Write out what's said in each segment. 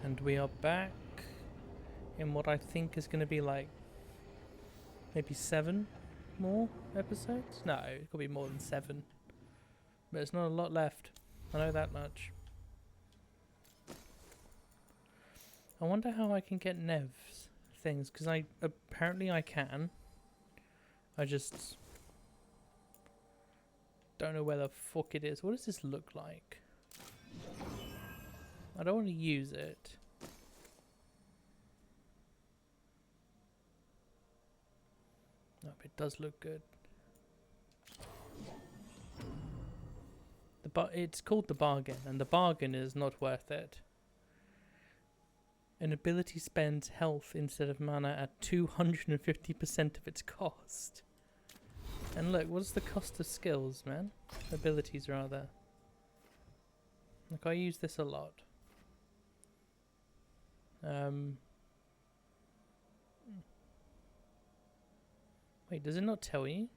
And we are back in what I think is going to be like maybe 7 more episodes. No, it could be more than 7. But there's not a lot left. I know that much. I wonder how I can get Nev's things, because apparently I can. I just don't know where the fuck it is. What does this look like? I don't want to use it. No, but it does look good. It's called the bargain, and the bargain is not worth it. An ability spends health instead of mana at 250% of its cost. And look, what's the cost of skills, man? Abilities, rather. Like, I use this a lot. Wait, does it not tell you?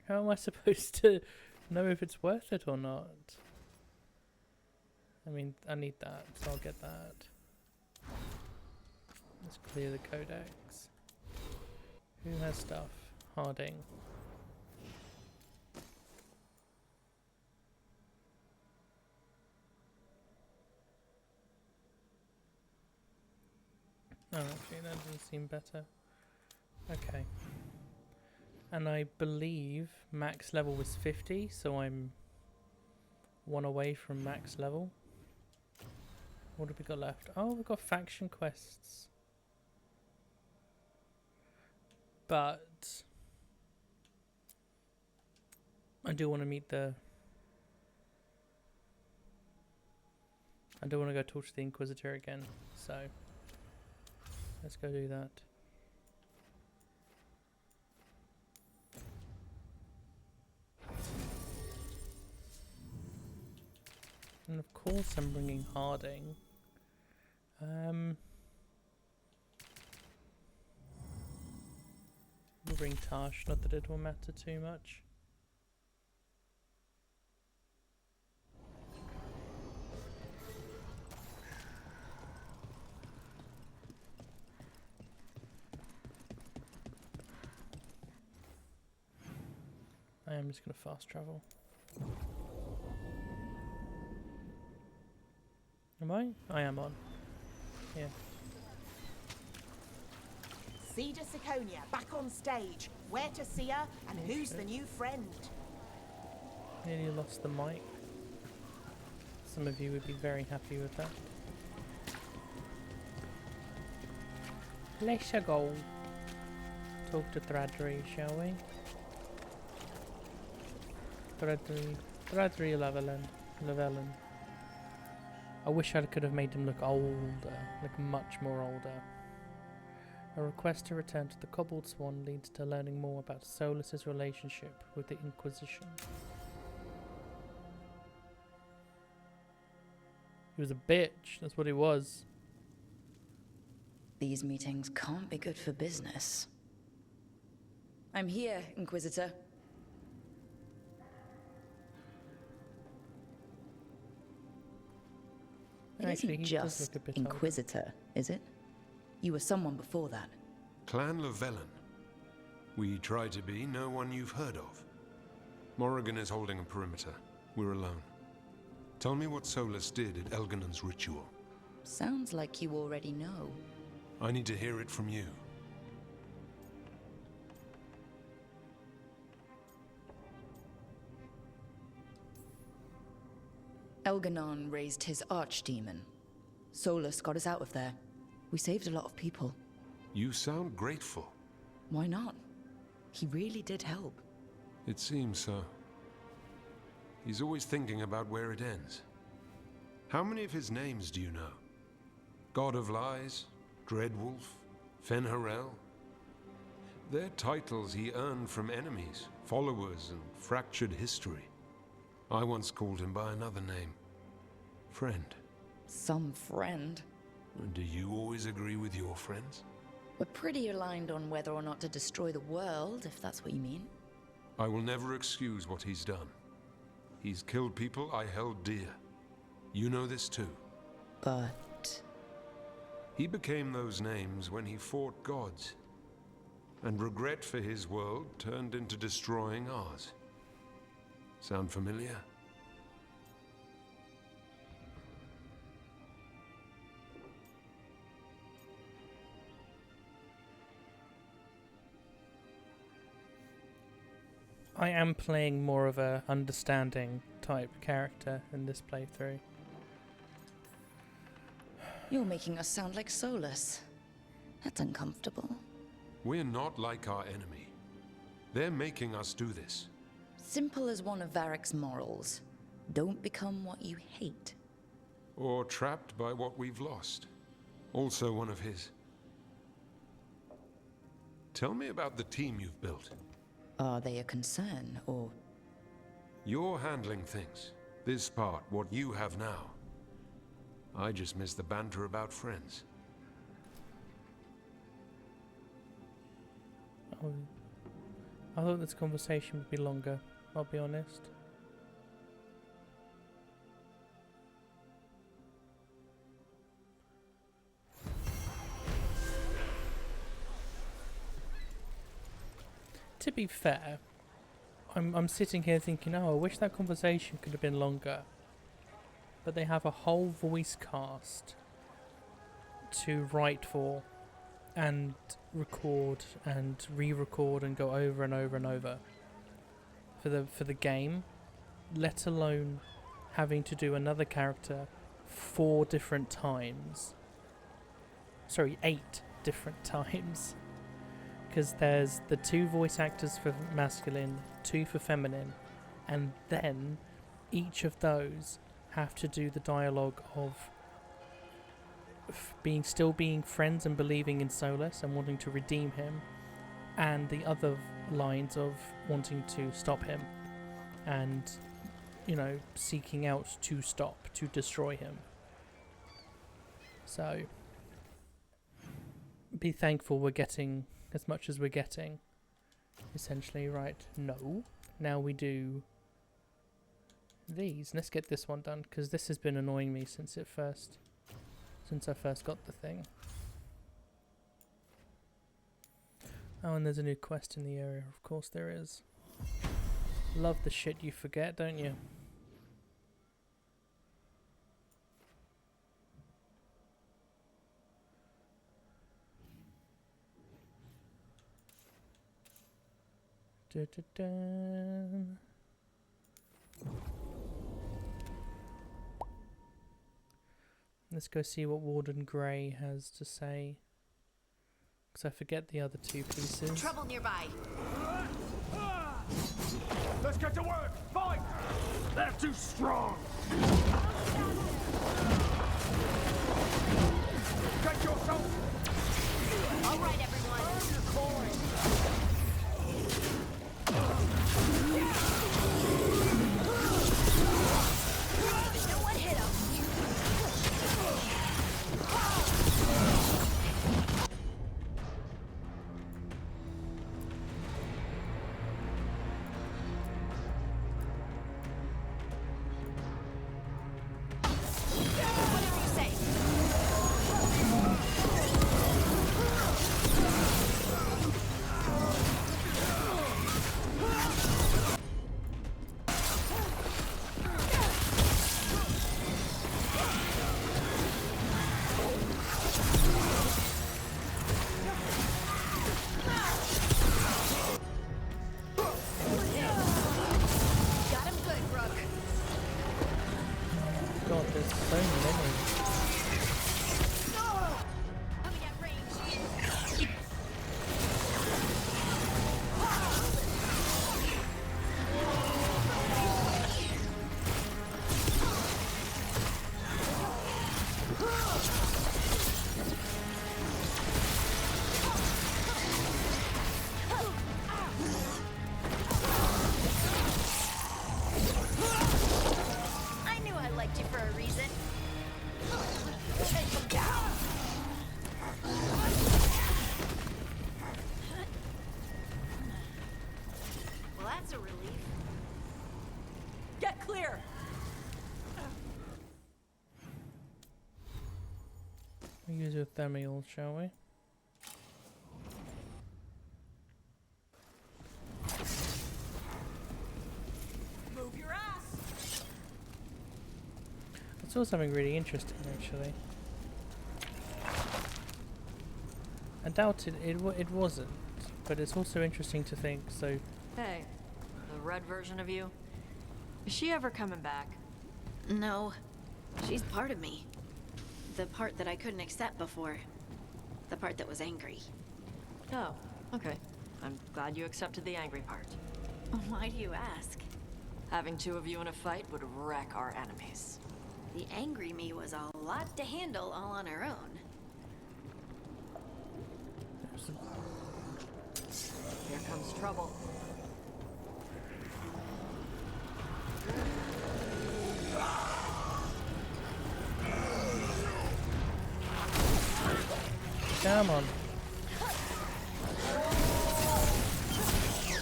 How am I supposed to know if it's worth it or not? I mean, I need that, so I'll get that. Let's clear the codex. Who has stuff? Harding. Oh, actually, that doesn't seem better. Okay. And I believe max level was 50, so I'm 1 away from max level. What have we got left? Oh, we've got faction quests. But I do want to meet the... I do want to go talk to the Inquisitor again, so let's go do that. And of course I'm bringing Harding. We'll bring Tash, not that it will matter too much. I am just going to fast travel. Am I? I am on. Yeah. Cedar Siconia back on stage. Where to see her and who's the new friend? Nearly lost the mic. Some of you would be very happy with that. Let's go. Talk to Thradri, shall we? Thradri Llewellyn. I wish I could have made him look older, like much more older. A request to return to the Cobbled Swan leads to learning more about Solus's relationship with the Inquisition. He was a bitch, that's what he was. These meetings can't be good for business. I'm here, Inquisitor. It Actually, isn't he does just look a bit Inquisitor, is it? You were someone before that. Clan Llewellyn. We try to be no one you've heard of. Morrigan is holding a perimeter. We're alone. Tell me what Solus did at Elginon's ritual. Sounds like you already know. I need to hear it from you. Elginon raised his archdemon. Solus got us out of there. We saved a lot of people. You sound grateful. Why not? He really did help. It seems so. He's always thinking about where it ends. How many of his names do you know? God of Lies, Dreadwolf, fen'harel. They're titles he earned from enemies, followers, and fractured history. I once called him by another name. Friend. Some friend. And do you always agree with your friends? We're pretty aligned on whether or not to destroy the world, if that's what you mean. I will never excuse what he's done. He's killed people I held dear. You know this too. But He became those names when he fought gods. And regret for his world turned into destroying ours. Sound familiar? I am playing more of a understanding type character in this playthrough. you're making us sound like Solus. That's uncomfortable. We're not like our enemy. They're making us do this. Simple as one of Varric's morals. Don't become what you hate. Or trapped by what we've lost. Also one of his. Tell me about the team you've built. Are they a concern, or... You're handling things. This part, what you have now. I just miss the banter about friends. I thought this conversation would be longer, I'll be honest. To be fair, I'm sitting here thinking, oh, I wish that conversation could have been longer. But they have a whole voice cast to write for and record and re-record and go over and over and over for the game, let alone having to do another character 4 different times. Sorry, 8 different times. Because there's the 2 voice actors for masculine, 2 for feminine, and then each of those have to do the dialogue of still being friends and believing in Solus and wanting to redeem him, and the other lines of wanting to stop him and, you know, seeking out to destroy him. So be thankful we're getting as much as we're getting, essentially. Right, no, now we do these. Let's get this one done, because this has been annoying me since I first got the thing. Oh, and there's a new quest in the area. Of course there is. Love the shit you forget, don't you? Dun. Let's go see what Warden Grey has to say, because I forget the other 2 pieces. Trouble nearby. Let's get to work! Fight! They're too strong! Get yourself! All right, everyone. Earn your coin! No one hit him. Whatever you say. Got him good, Brooke. God, there's so many. Coming at range. I knew I liked you for a reason. We'll use your Themiel, shall we? Move your ass! I saw something really interesting actually. I doubt it wasn't, but it's also interesting to think. So Hey, the red version of you? Is she ever coming back? No. She's part of me. The part that I couldn't accept before. The part that was angry. Oh, okay. I'm glad you accepted the angry part. Why do you ask? Having two of you in a fight would wreck our enemies. The angry me was a lot to handle all on her own. Here comes trouble. come on.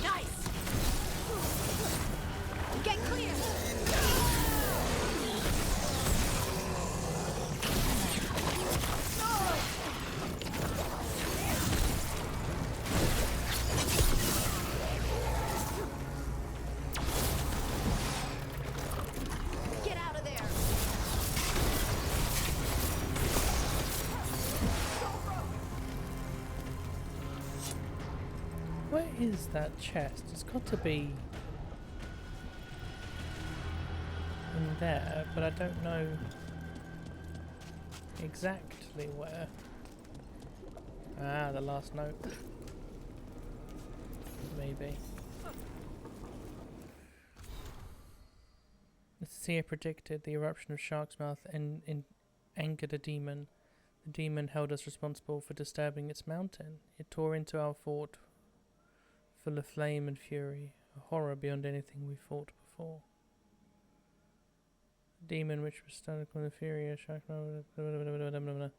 Nice! Get clear! Get out of there! Where is that chest? It's got to be in there, but I don't know exactly where. Ah, the last note. Maybe. The seer predicted the eruption of Shark's Mouth and angered a demon. The demon held us responsible for disturbing its mountain. It tore into our fort, full of flame and fury, a horror beyond anything we fought before. The demon which was stunned with the fury of Shark's Mouth.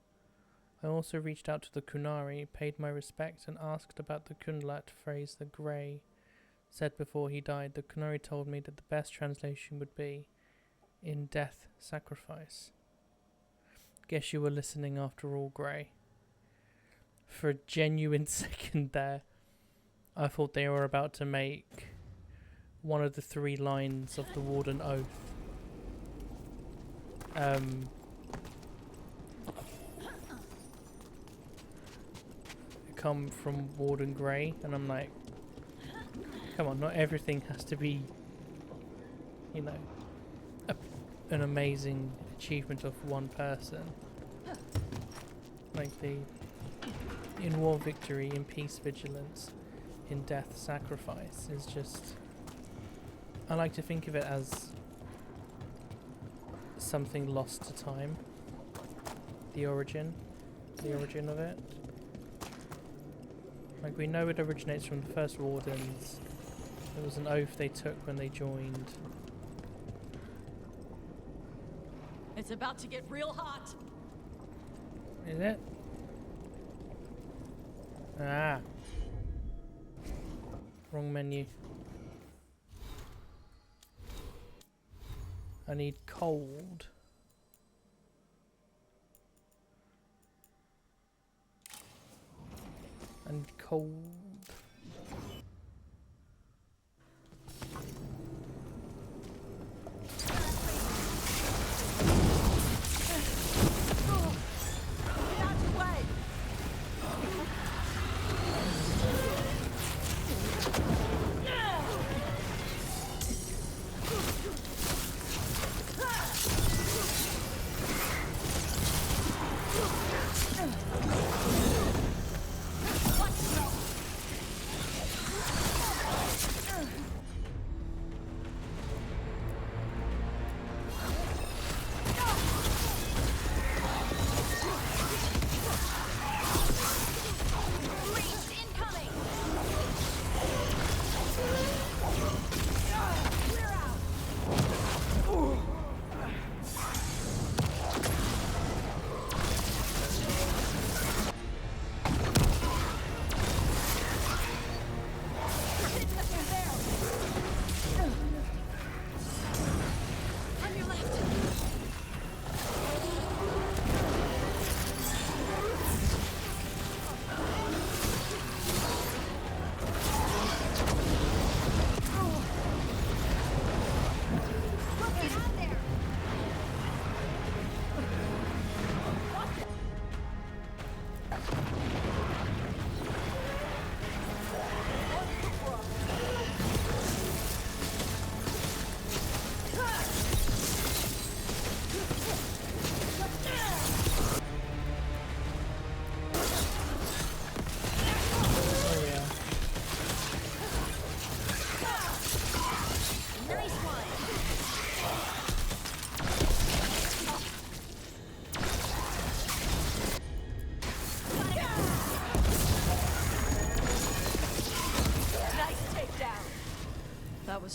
I also reached out to the Kunari, paid my respects, and asked about the Kunlat phrase the Grey said before he died. The Kunari told me that the best translation would be, in death, sacrifice. Guess you were listening after all, Grey. For a genuine second there, I thought they were about to make one of the 3 lines of the Warden Oath come from Warden Grey, and I'm like, come on, not everything has to be, you know, an amazing achievement of one person. Like in war victory, in peace vigilance, in death sacrifice is just, I like to think of it as something lost to time. The origin of it. Like, we know it originates from the first Wardens. It was an oath they took when they joined. It's about to get real hot. Is it? Ah. Wrong menu. I need cold. I need cold. Get out of the way!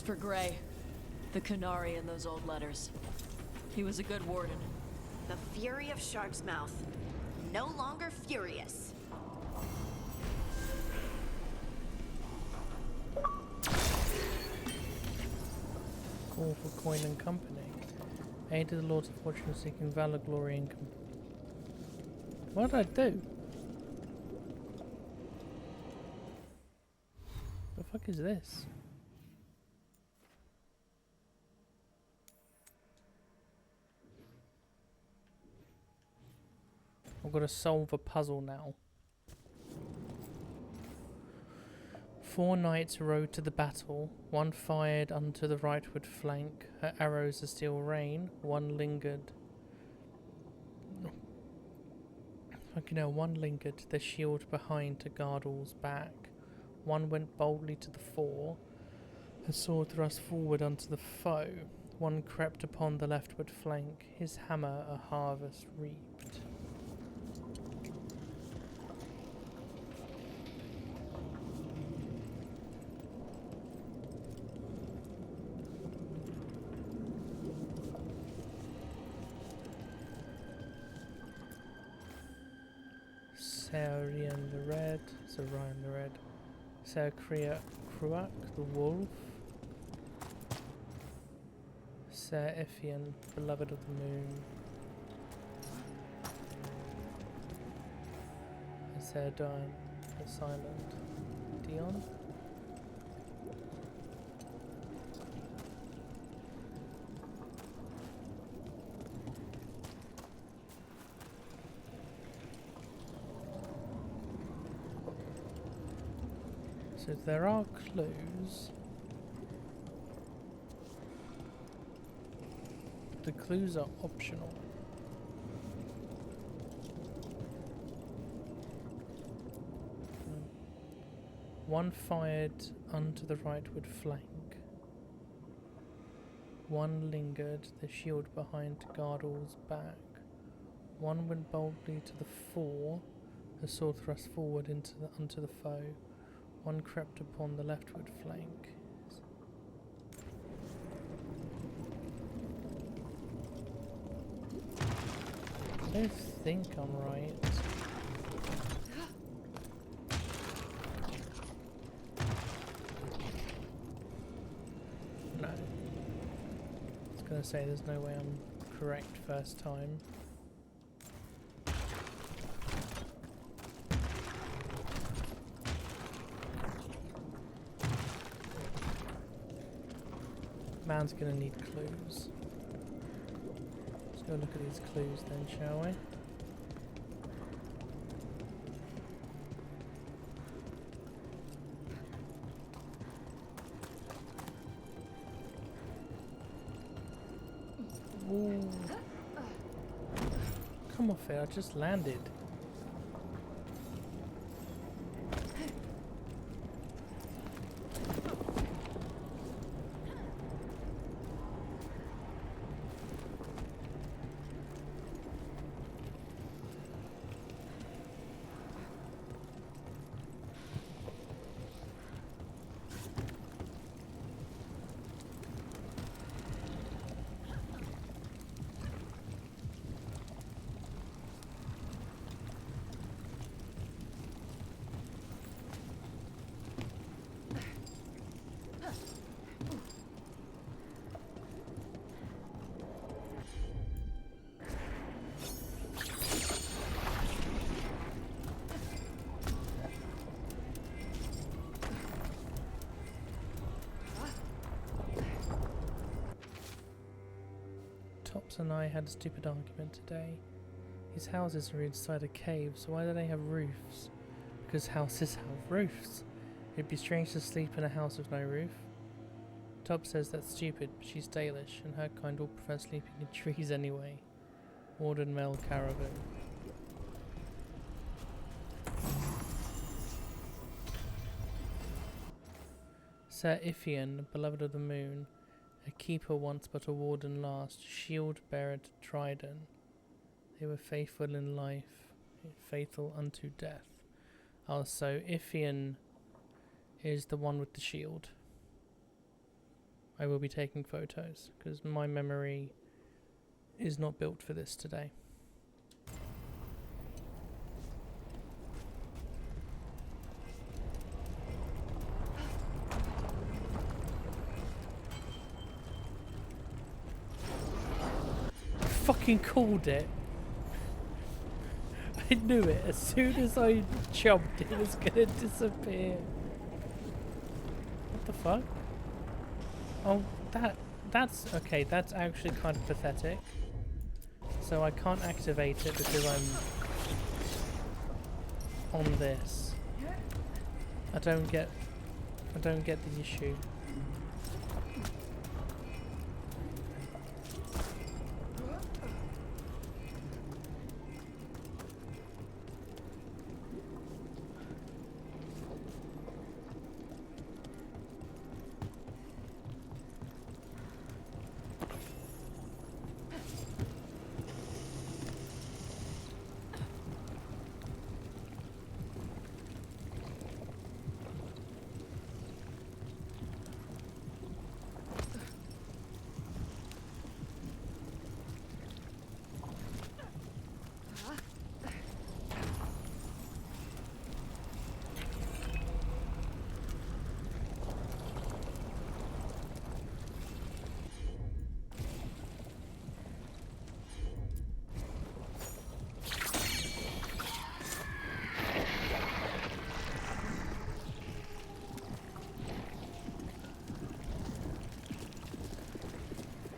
for Gray. The Canary in those old letters. He was a good warden. The fury of Shark's Mouth. No longer furious. Call for coin and company. Aided the Lords of Fortune seeking valor, glory, and company. What did I do? The fuck is this? I've got to solve a puzzle now. 4 knights rode to the battle. 1 fired unto the rightward flank. Her arrows of steel rain. 1 lingered. Fucking hell, 1 lingered, their shield behind to guard all's back. 1 went boldly to the fore. Her sword thrust forward unto the foe. 1 crept upon the leftward flank. His hammer a harvest reaped. Saurian the Red, so Ryan the Red, Saukria Kruak the Wolf, Saiphian, Beloved of the Moon, Saradine the Silent, Dion. So there are clues. The clues are optional. One fired unto the rightward flank. 1 lingered, the shield behind to guard all's back. 1 went boldly to the fore, the sword thrust forward unto the foe. 1 crept upon the leftward flank. I don't think I'm right. No. I was gonna say there's no way I'm correct first time. Man's gonna need clues. Let's go look at these clues then, shall we? Ooh. Come off it, I just landed. Tops and I had a stupid argument today. His houses are inside a cave, so why do they have roofs? Because houses have roofs. It'd be strange to sleep in a house with no roof. Top says that's stupid, but she's Dalish, and her kind all prefer sleeping in trees anyway. Warden Mel Caravan. Sir Ithian, beloved of the moon, a keeper once but a warden last, shield bearer to Trident. They were faithful in life, faithful unto death. Oh, so Ithian is the one with the shield. I will be taking photos because my memory is not built for this today. Fucking called it. I knew it. As soon as I jumped, it was gonna disappear. What the fuck? Oh, that's okay. That's actually kind of pathetic. So I can't activate it because I'm on this. I don't get the issue.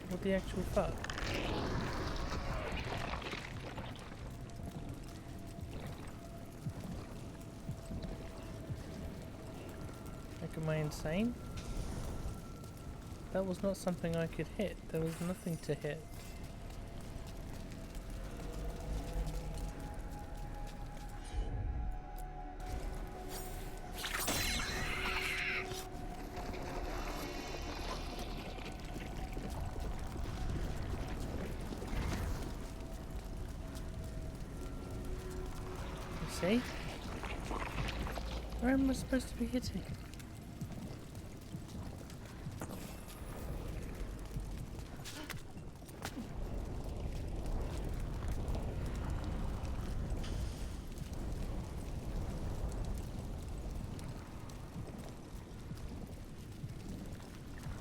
What the actual fuck? Like, am I insane? That was not something I could hit. There was nothing to hit. See? Where am I supposed to be hitting?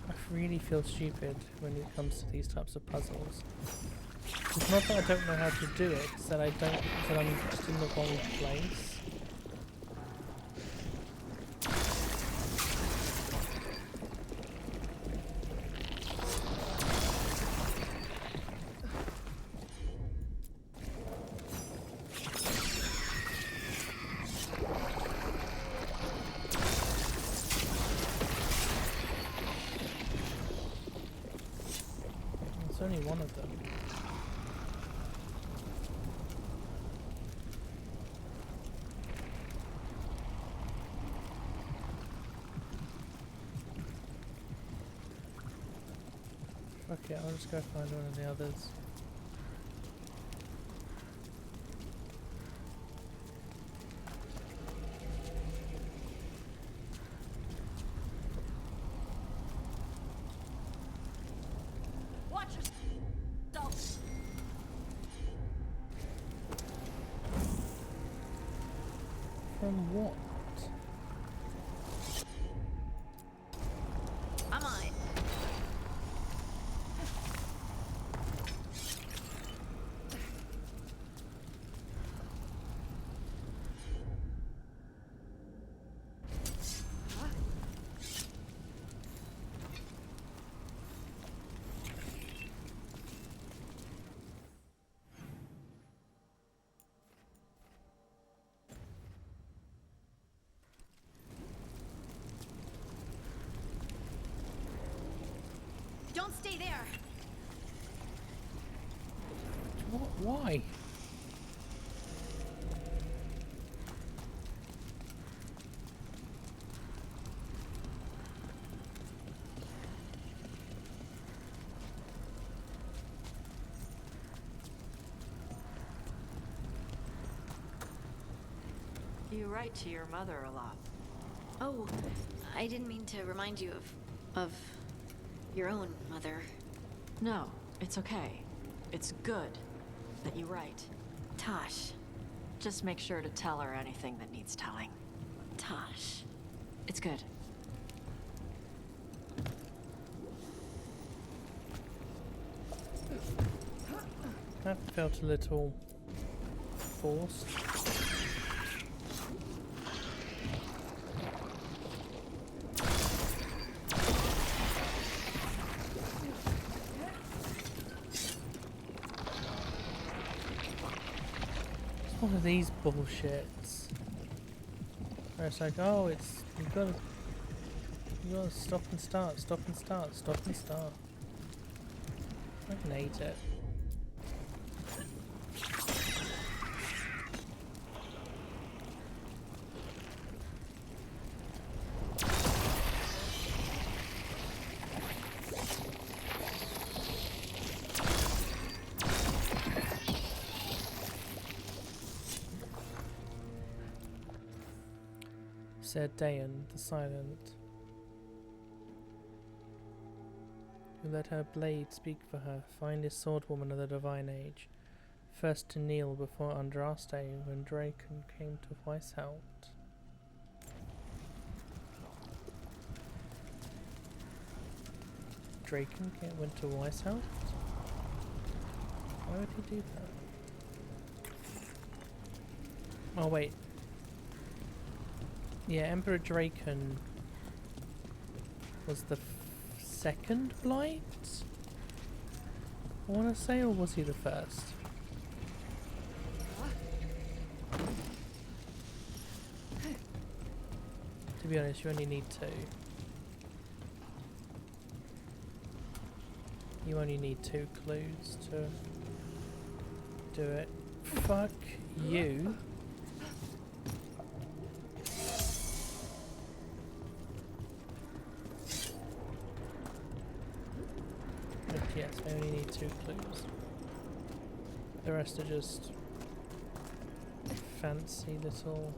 I really feel stupid when it comes to these types of puzzles. It's not that I don't know how to do it, it's that I'm just in the wrong place. It's only one of them. Okay, I'll just go find one of the others. Watch yourself. From what? I'm on it. Don't stay there. What? Why? You write to your mother a lot. Oh, I didn't mean to remind you of your own mother. No, it's okay. It's good that you write. Tosh. Just make sure to tell her anything that needs telling. Tosh. It's good. That felt a little forced. It's one of these bullshits. Where it's like, oh, it's you gotta stop and start, stop and start, stop and start. I can hate it. Said Dayan, the silent, who let her blade speak for her, finest swordwoman of the divine age, first to kneel before Andraste when Draken came to Weishaupt. Draken went to Weishaupt? Why would he do that? Oh wait. Yeah, Emperor Draken was the second Blight? I want to say, or was he the first? To be honest, you only need two. You only need 2 clues to do it. Fuck you. But yes, I only need 2 clues. The rest are just fancy little...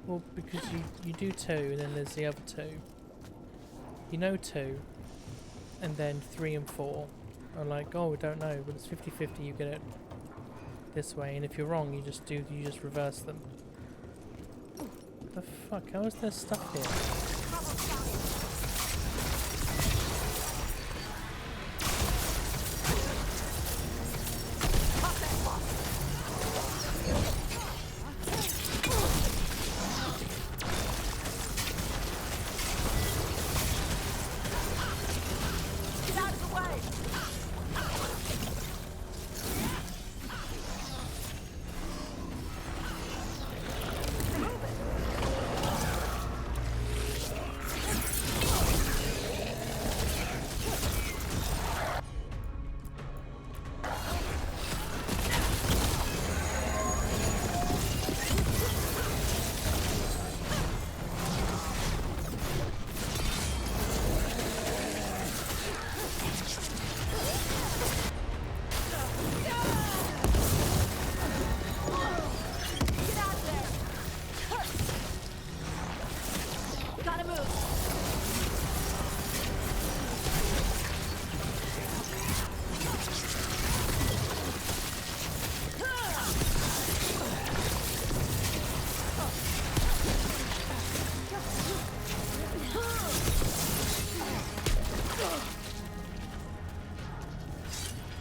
Well, because you do 2 and then there's the other 2. You know 2, and then 3 and 4 are like, oh, we don't know, but it's 50-50, you get it this way, and if you're wrong, you just reverse them. What the fuck? How is there stuff here?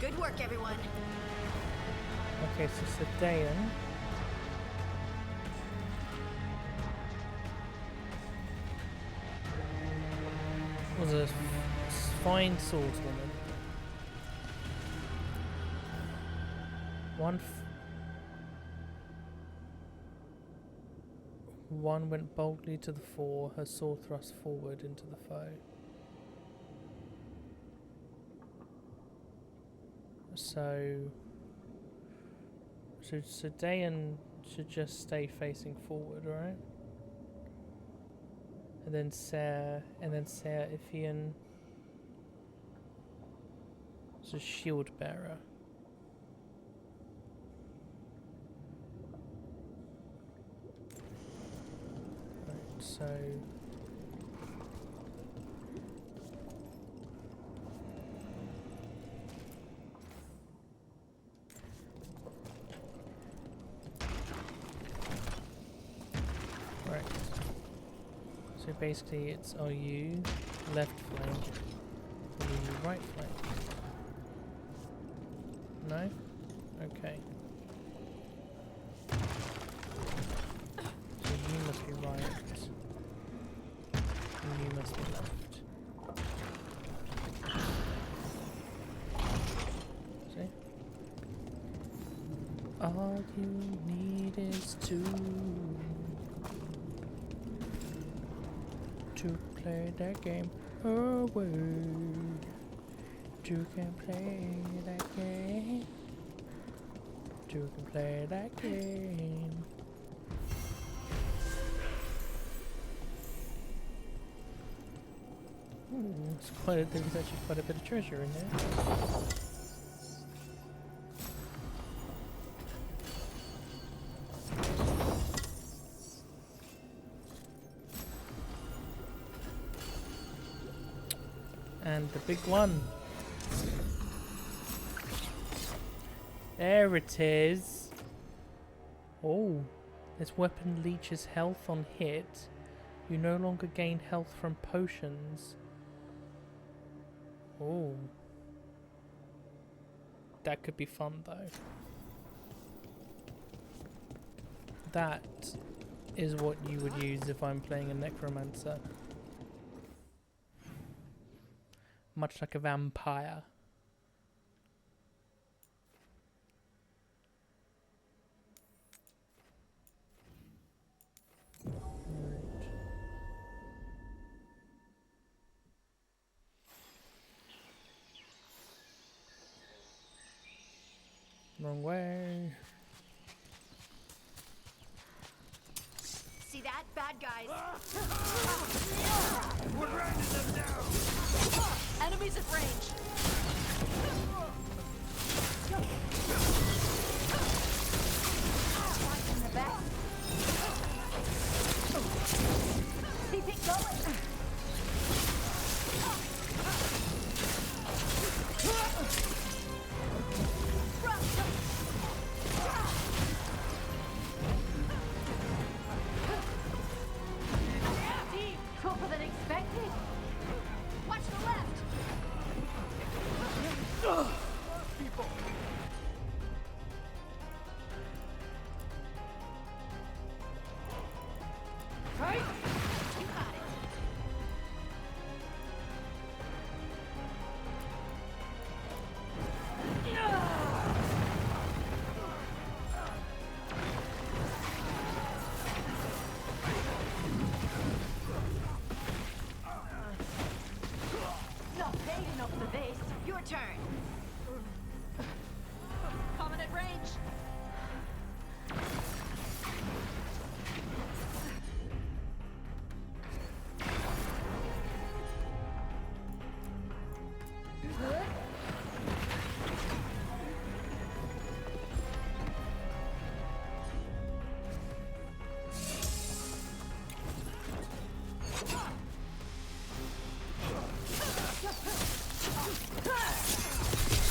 Good work, everyone. Okay, so Dayan was a fine swordswoman. One went boldly to the fore, her sword thrust forward into the foe. So Dayan should just stay facing forward, right? And then Ser Ifian is a shield bearer. Right, so So basically it's are you left flank or are you right flank? No? Okay. So you must be right. And you must be left. See? All you need is to play that game. Oh, word. You can play that game. You can play that game. Ooh, there's actually quite a bit of treasure in there. And the big one. There it is. Oh, this weapon leeches health on hit. You no longer gain health from potions. Oh. That could be fun though. That is what you would use if I'm playing a necromancer. Much like a vampire. Wrong way. See that? Bad guys. We're grinding them down! Enemies at range. Right in the back. Keep it going. Tougher than expected. Watch the left. People! Right? You got it. Not paid enough for this. Your turn. Coming at range.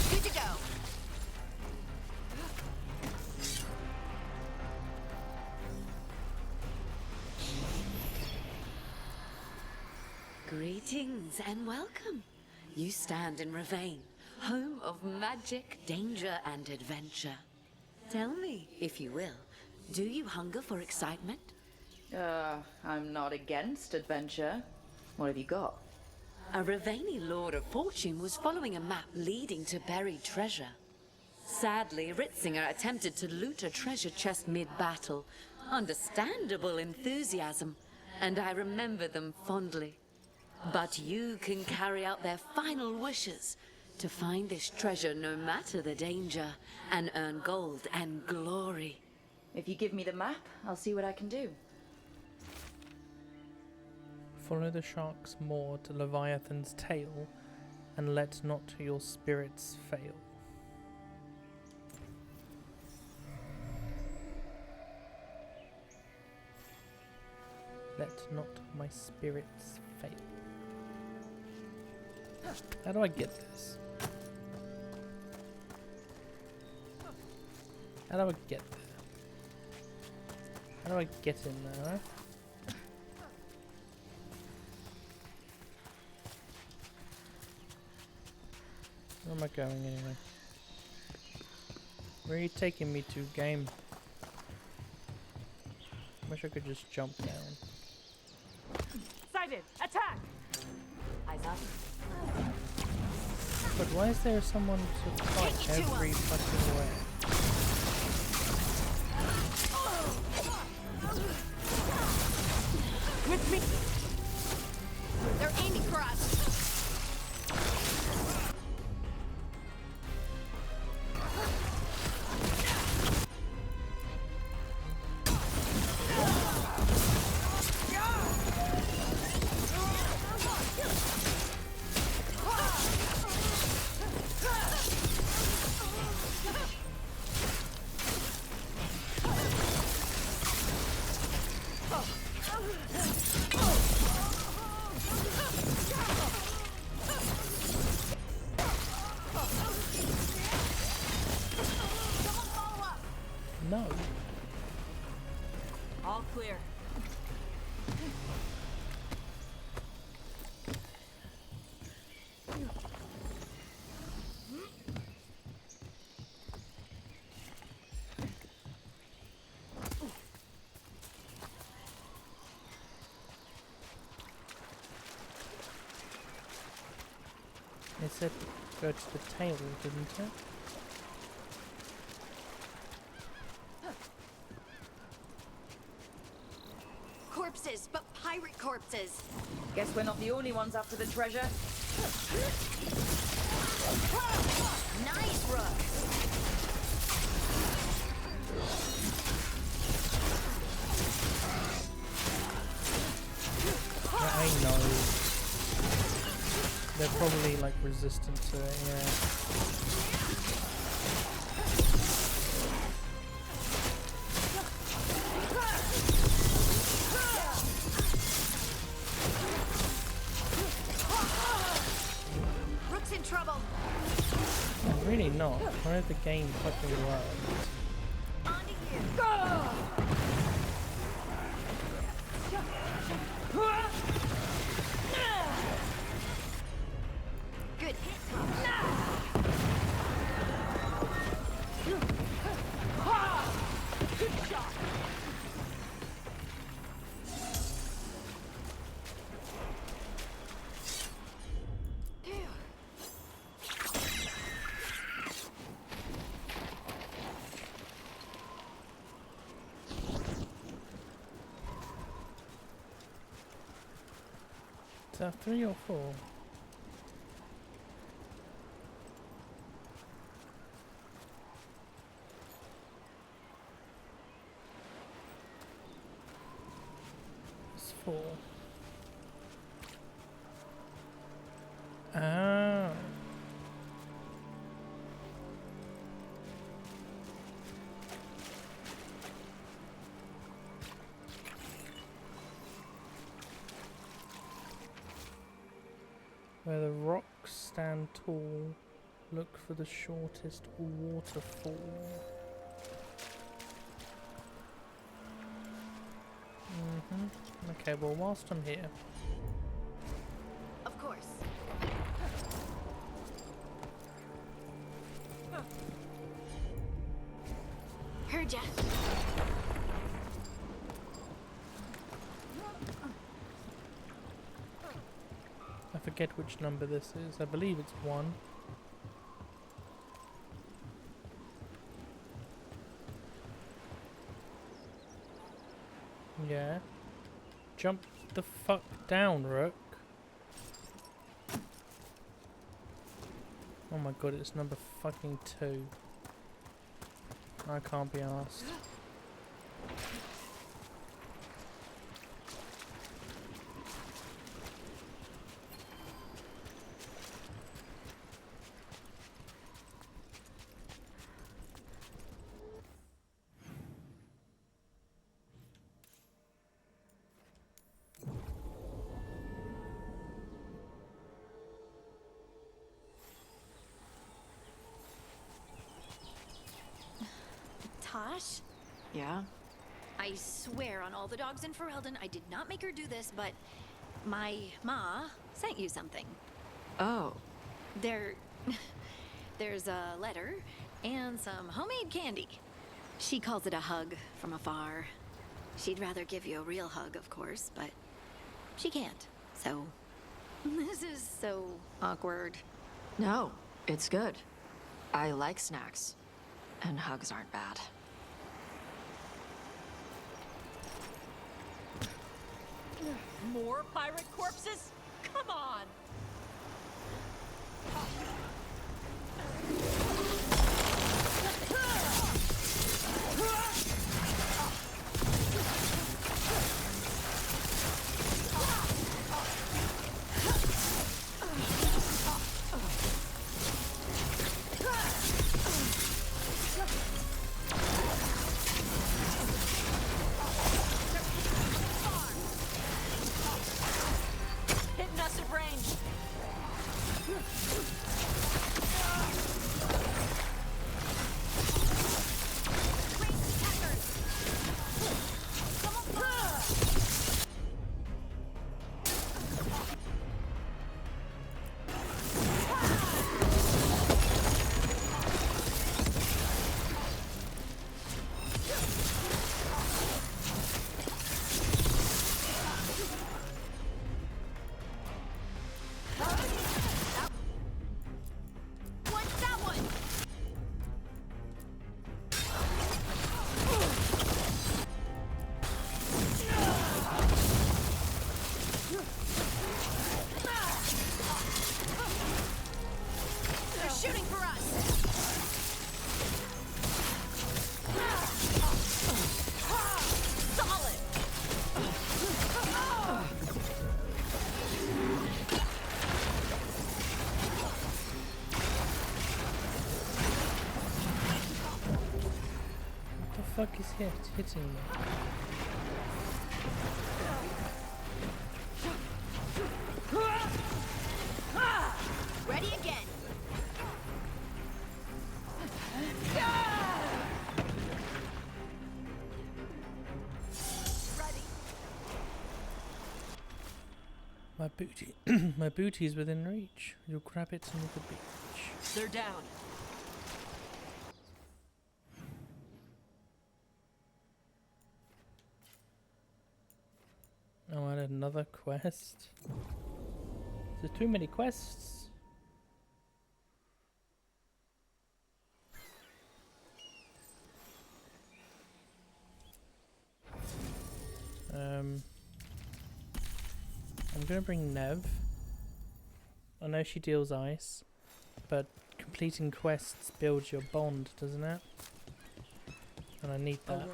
Good to go. Greetings and welcome. You stand in Ravane, home of magic, danger, and adventure. Tell me, if you will, do you hunger for excitement? I'm not against adventure. What have you got? A Ravani Lord of Fortune was following a map leading to buried treasure. Sadly, Ritzinger attempted to loot a treasure chest mid-battle. Understandable enthusiasm, and I remember them fondly. But you can carry out their final wishes to find this treasure no matter the danger, and earn gold and glory. If you give me the map, I'll see what I can do. Follow the shark's maw to Leviathan's tail, and let not your spirits fail. Let not my spirits fail. How do I get this? How do I get there? How do I get in there? Where am I going anyway? Where are you taking me to, game? Wish I could just jump down. Sighted! Attack! Eyes up. But why is there someone to fight every fucking way? With me! They're aiming for us. No. All clear. It said go to the tail, didn't it? Corpses, but pirate corpses. Guess we're not the only ones after the treasure. Nice, Rook. Yeah, I know. They're probably like resistant to it, yeah. Rook's in trouble. I'm really not. Why did the game fucking work? On to you. Good hit. Good shot! Is that 3 or 4? It's 4. Ah. Where the rocks stand tall, look for the shortest waterfall. Okay, well, whilst I'm here, Of course. Heard ya. I forget which number this is. I believe it's 1. Yeah. Jump the fuck down, Rook. Oh my god, it's number fucking 2. I can't be asked. Tosh? Yeah? I swear on all the dogs in Ferelden, I did not make her do this, but my ma sent you something. Oh. They're There's a letter and some homemade candy. She calls it a hug from afar. She'd rather give you a real hug, of course, but she can't. So, this is so awkward. No, it's good. I like snacks. And hugs aren't bad. More pirate corpses? Come on! Hitting us at range. Shooting for us! Solid! What the fuck is hitting me? Ready again. My booty, my booty is within reach. You'll grab it near the beach. They're down. Oh, I had another quest. There's too many quests. I'm gonna bring Nev. I know she deals ice, but completing quests builds your bond, doesn't it? And I need that.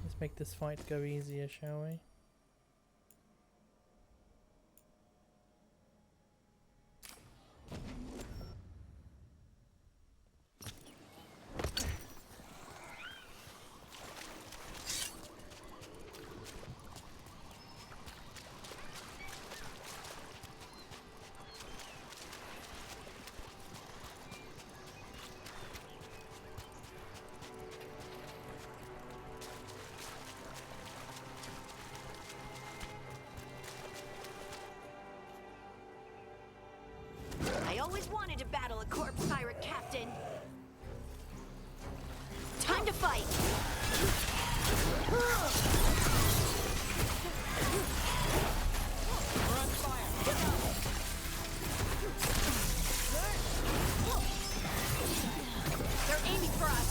Let's make this fight go easier, shall we? I always wanted to battle a corpse pirate captain. Time to fight. We're on fire. They're aiming for us.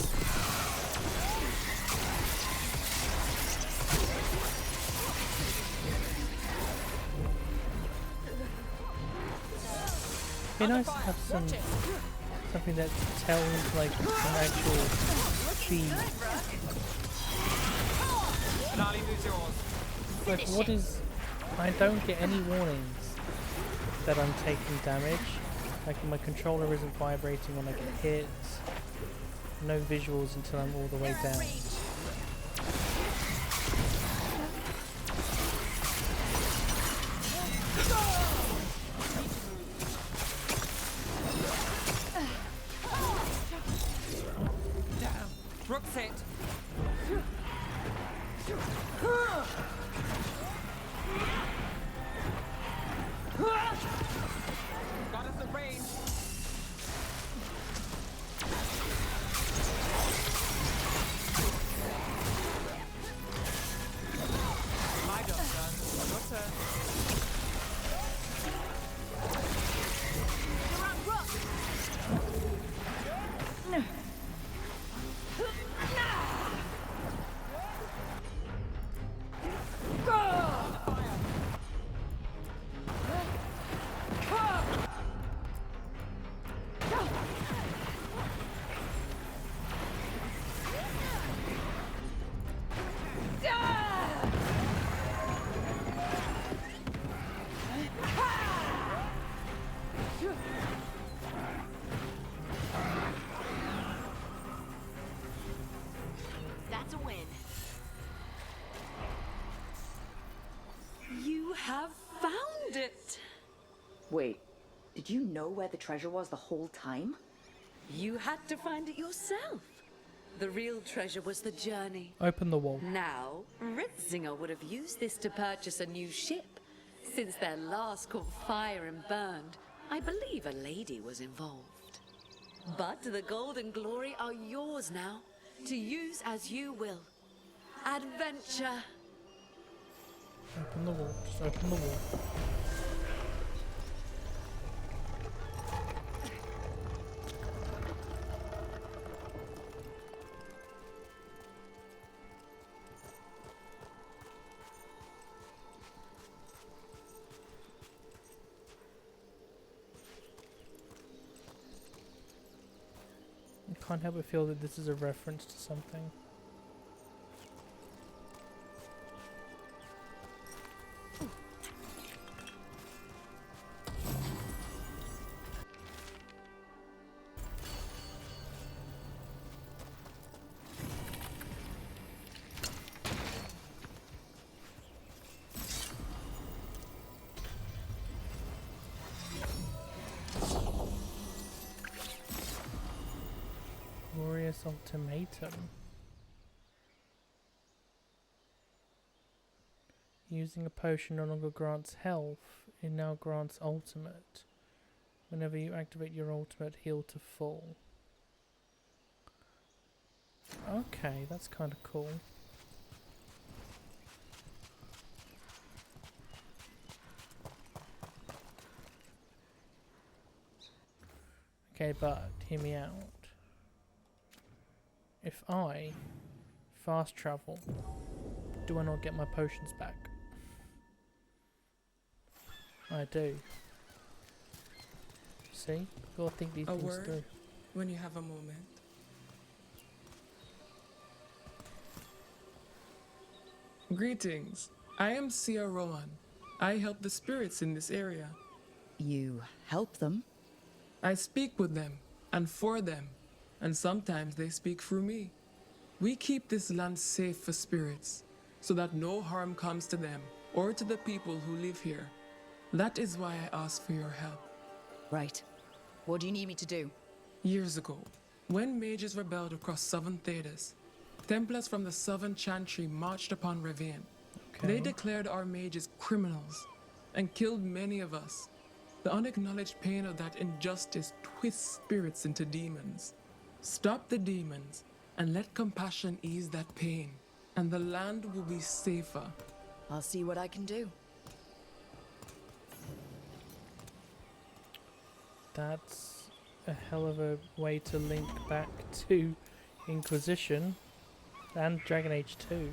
It'd be nice to have something that tells like an actual speed. Like what is? I don't get any warnings that I'm taking damage. Like my controller isn't vibrating when I get hit. No visuals until I'm all the way down. Wait, did you know where the treasure was the whole time? You had to find it yourself. The real treasure was the journey. Open the wall. Now, Ritzinger would have used this to purchase a new ship. Since their last caught fire and burned, I believe a lady was involved. But the gold and glory are yours now, to use as you will. Adventure! Open the wall. Just open the wall. I can't help but feel that this is a reference to something. Glorious ultimatum. Using a potion no longer grants health, it now grants ultimate. Whenever you activate your ultimate, heal to full. Okay, that's kind of cool. Okay, but hear me out. If I fast travel, do I not get my potions back? I do. See? Gotta think these A things word through. when you have a moment. Greetings. I am Sia Rowan. I help the spirits in this area. You help them? I speak with them and for them, and sometimes they speak through me. We keep this land safe for spirits, so that no harm comes to them or to the people who live here. That is why I ask for your help. Right. What do you need me to do? Years ago, when mages rebelled across southern Thedas, Templars from the southern Chantry marched upon Ravine. They declared our mages criminals and killed many of us. The unacknowledged pain of that injustice twists spirits into demons. Stop the demons and let compassion ease that pain, and the land will be safer. I'll see what I can do. That's a hell of a way to link back to Inquisition and Dragon Age 2.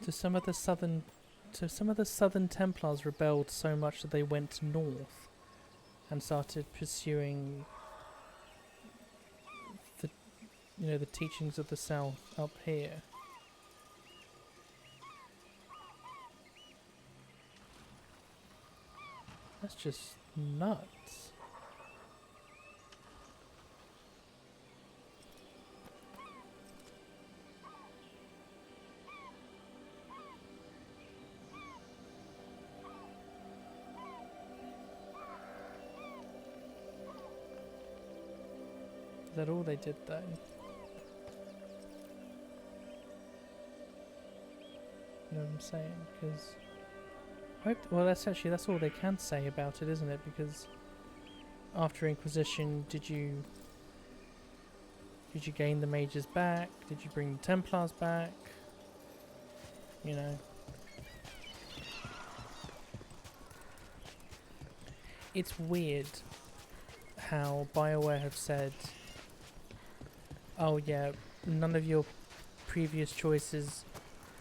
Some of the southern Templars rebelled so much that they went north and started pursuing the teachings of the South up here. That's just nuts. Is that all they did though? You know what I'm saying? Because well, that's all they can say about it, isn't it? Because after Inquisition, did you gain the mages back? Did you bring the Templars back? You know. It's weird how BioWare have said, oh yeah, none of your previous choices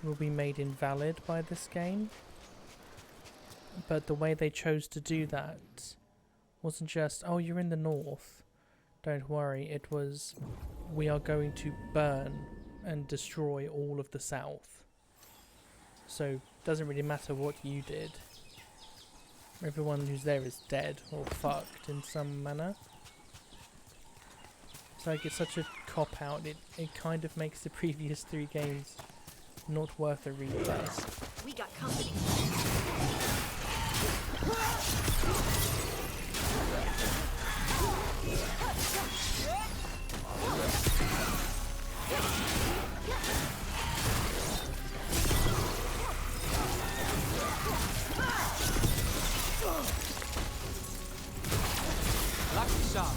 will be made invalid by this game. But the way they chose to do that wasn't just, oh, you're in the north, don't worry. It was, we are going to burn and destroy all of the south. So it doesn't really matter what you did. Everyone who's there is dead or fucked in some manner. It's like it's such a cop-out. It kind of makes the previous 3 games not worth a replay. We got company. Lucky shot.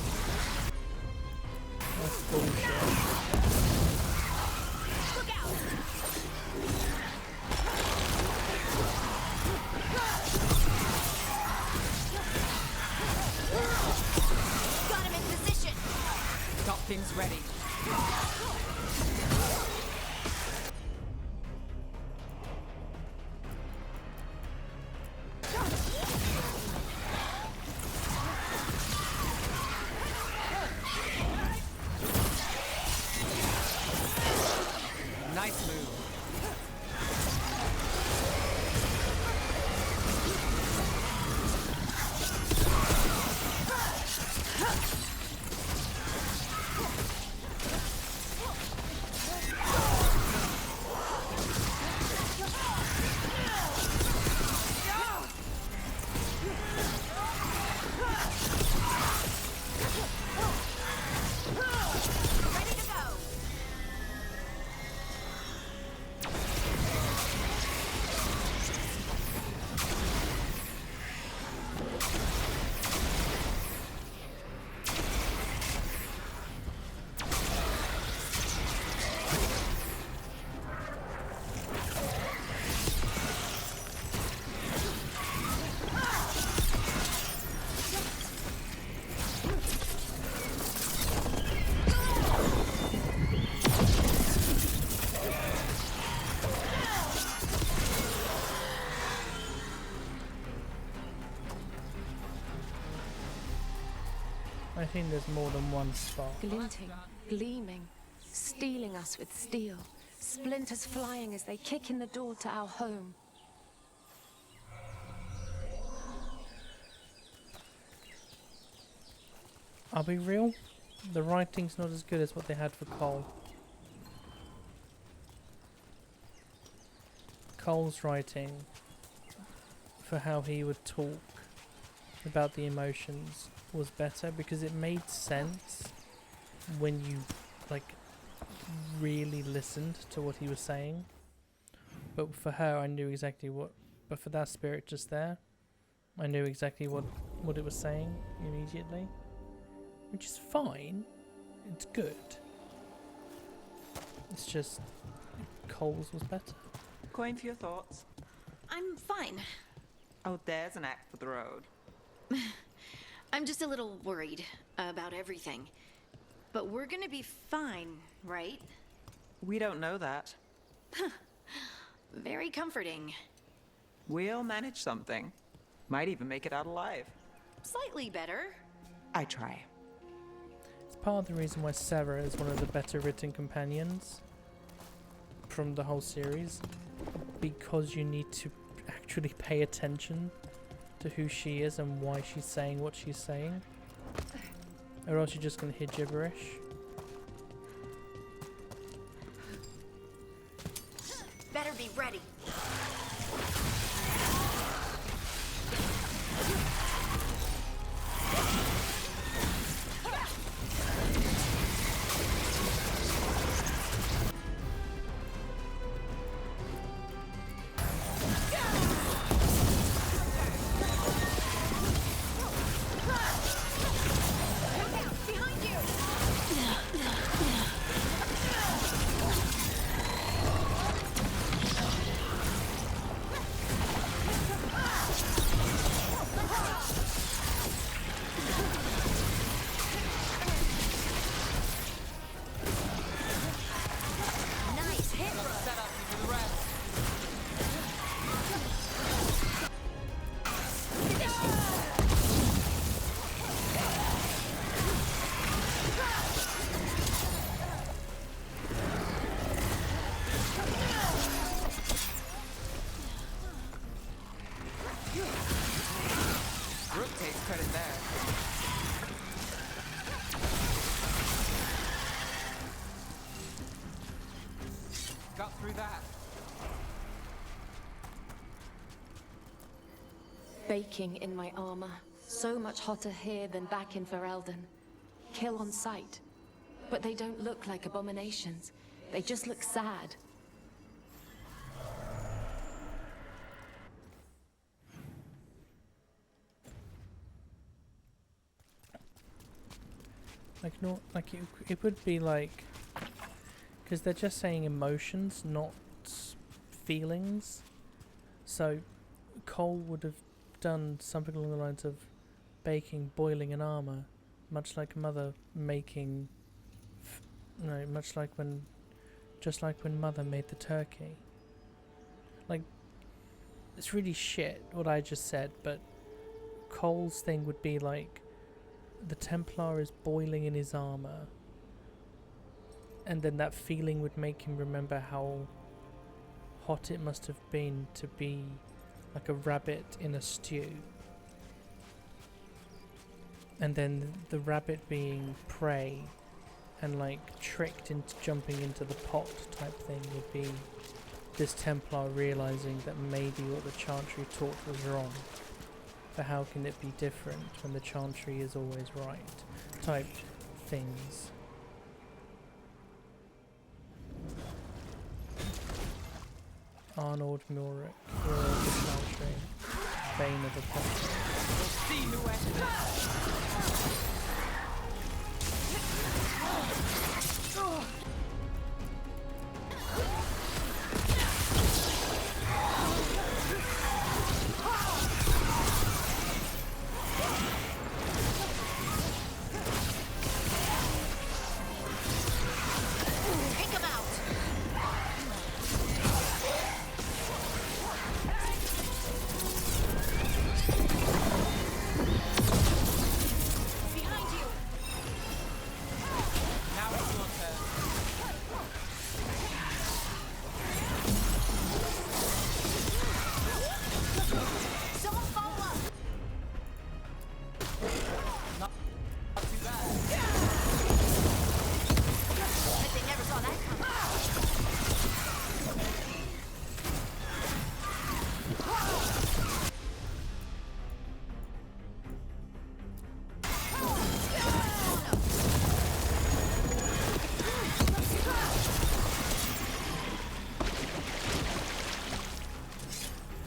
That's bullshit. Look out! Got him in position. Got things ready. Nice move. Ready to go. I think there's more than one spot. Glinting, gleaming, stealing us with steel. Splinters flying as they kick in the door to our home. I'll be real, the writing's not as good as what they had for Cole. Cole's writing for how he would talk about the emotions was better because it made sense when you like really listened to what he was saying. But for her, I knew exactly what. But for that spirit just there, I knew exactly what it was saying immediately, which is fine. It's good. It's just Cole's was better. Coin for your thoughts. I'm fine. Oh, there's an act for the road. I'm just a little worried about everything. But we're gonna be fine, right? We don't know that. Very comforting. We'll manage something. Might even make it out alive. Slightly better. I try. It's part of the reason why Sarah is one of the better written companions from the whole series, because you need to actually pay attention to who she is and why she's saying what she's saying, or else you're just going to hear gibberish. Better be ready. Rook takes credit there. Got through that. Baking in my armor. So much hotter here than back in Ferelden. Kill on sight. But they don't look like abominations. They just look sad. Like, no, like it would be like, because they're just saying emotions, not feelings. So Cole would have done something along the lines of baking, boiling an armor, much like Mother making, no, much like when, just like when Mother made the turkey. Like, it's really shit what I just said, but Cole's thing would be like, the Templar is boiling in his armor, and then that feeling would make him remember how hot it must have been to be like a rabbit in a stew. And then the rabbit being prey and like tricked into jumping into the pot type thing would be this Templar realizing that maybe what the Chantry taught was wrong. But how can it be different when the Chantry is always right? Type things. Arnold Murick, hero of the Chantry, Bane of the Apostle.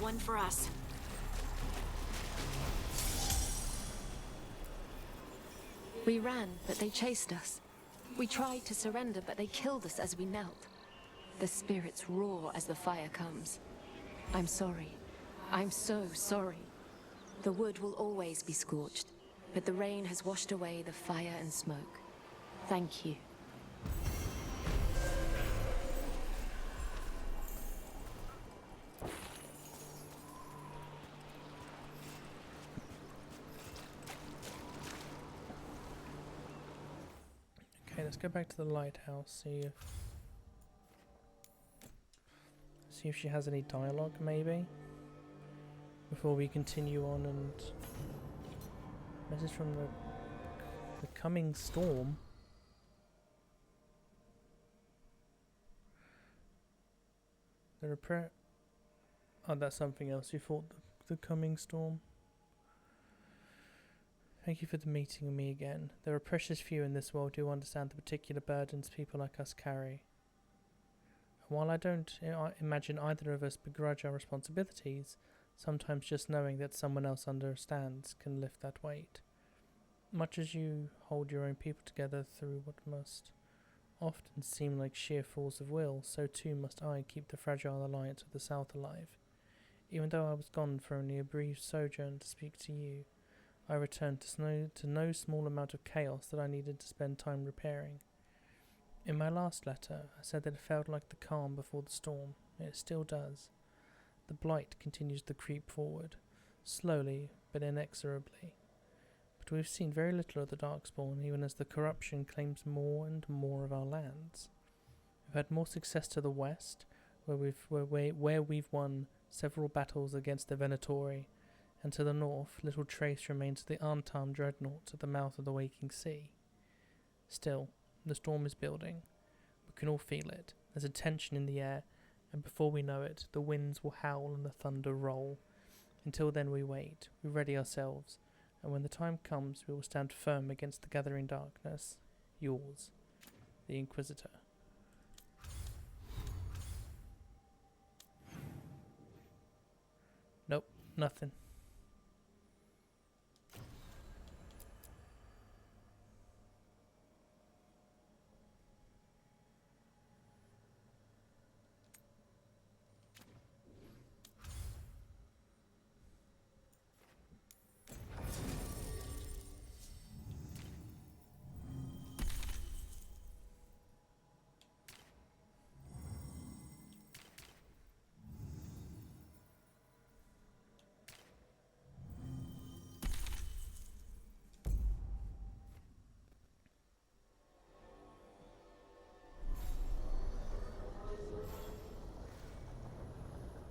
One for us. We ran, but they chased us. We tried to surrender, but they killed us as we knelt. The spirits roar as the fire comes. I'm sorry. I'm so sorry. The wood will always be scorched, but the rain has washed away the fire and smoke. Thank you. Okay, let's go back to the lighthouse, see if she has any dialogue, maybe, before we continue on. And message from the coming storm. Oh, that's something else. You fought the coming storm. Thank you for the meeting with me again. There are precious few in this world who understand the particular burdens people like us carry. And while I don't imagine either of us begrudge our responsibilities, sometimes just knowing that someone else understands can lift that weight. Much as you hold your own people together through what must often seem like sheer force of will, so too must I keep the fragile alliance with the South alive. Even though I was gone for only a brief sojourn to speak to you, I returned to no small amount of chaos that I needed to spend time repairing. In my last letter, I said that it felt like the calm before the storm, and it still does. The blight continues to creep forward, slowly but inexorably. But we've seen very little of the Darkspawn, even as the corruption claims more and more of our lands. We've had more success to the west, where we've won several battles against the Venatori, and to the north, little trace remains of the Antaam dreadnoughts at the mouth of the Waking Sea. Still, the storm is building. We can all feel it. There's a tension in the air, and before we know it, the winds will howl and the thunder roll. Until then we wait, we ready ourselves, and when the time comes we will stand firm against the gathering darkness. Yours, the Inquisitor. Nope, nothing.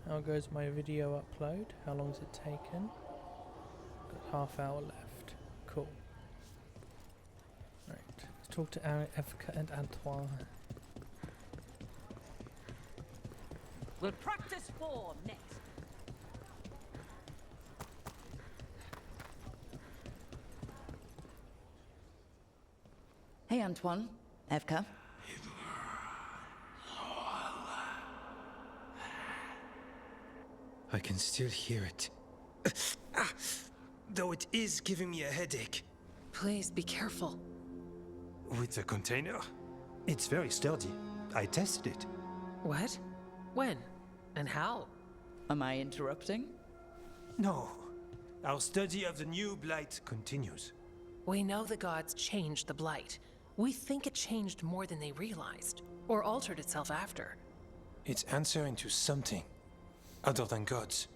How goes my video upload? How long's it taken? Got half hour left. Cool. Right, let's talk to Evka and Antoine. We'll practice form next. Hey, Antoine. Evka. I can still hear it. Though it is giving me a headache. Please be careful. With the container? It's very sturdy. I tested it. What? When? And how? Am I interrupting? No. Our study of the new blight continues. We know the gods changed the Blight. We think it changed more than they realized, or altered itself after. It's answering to something other than gods.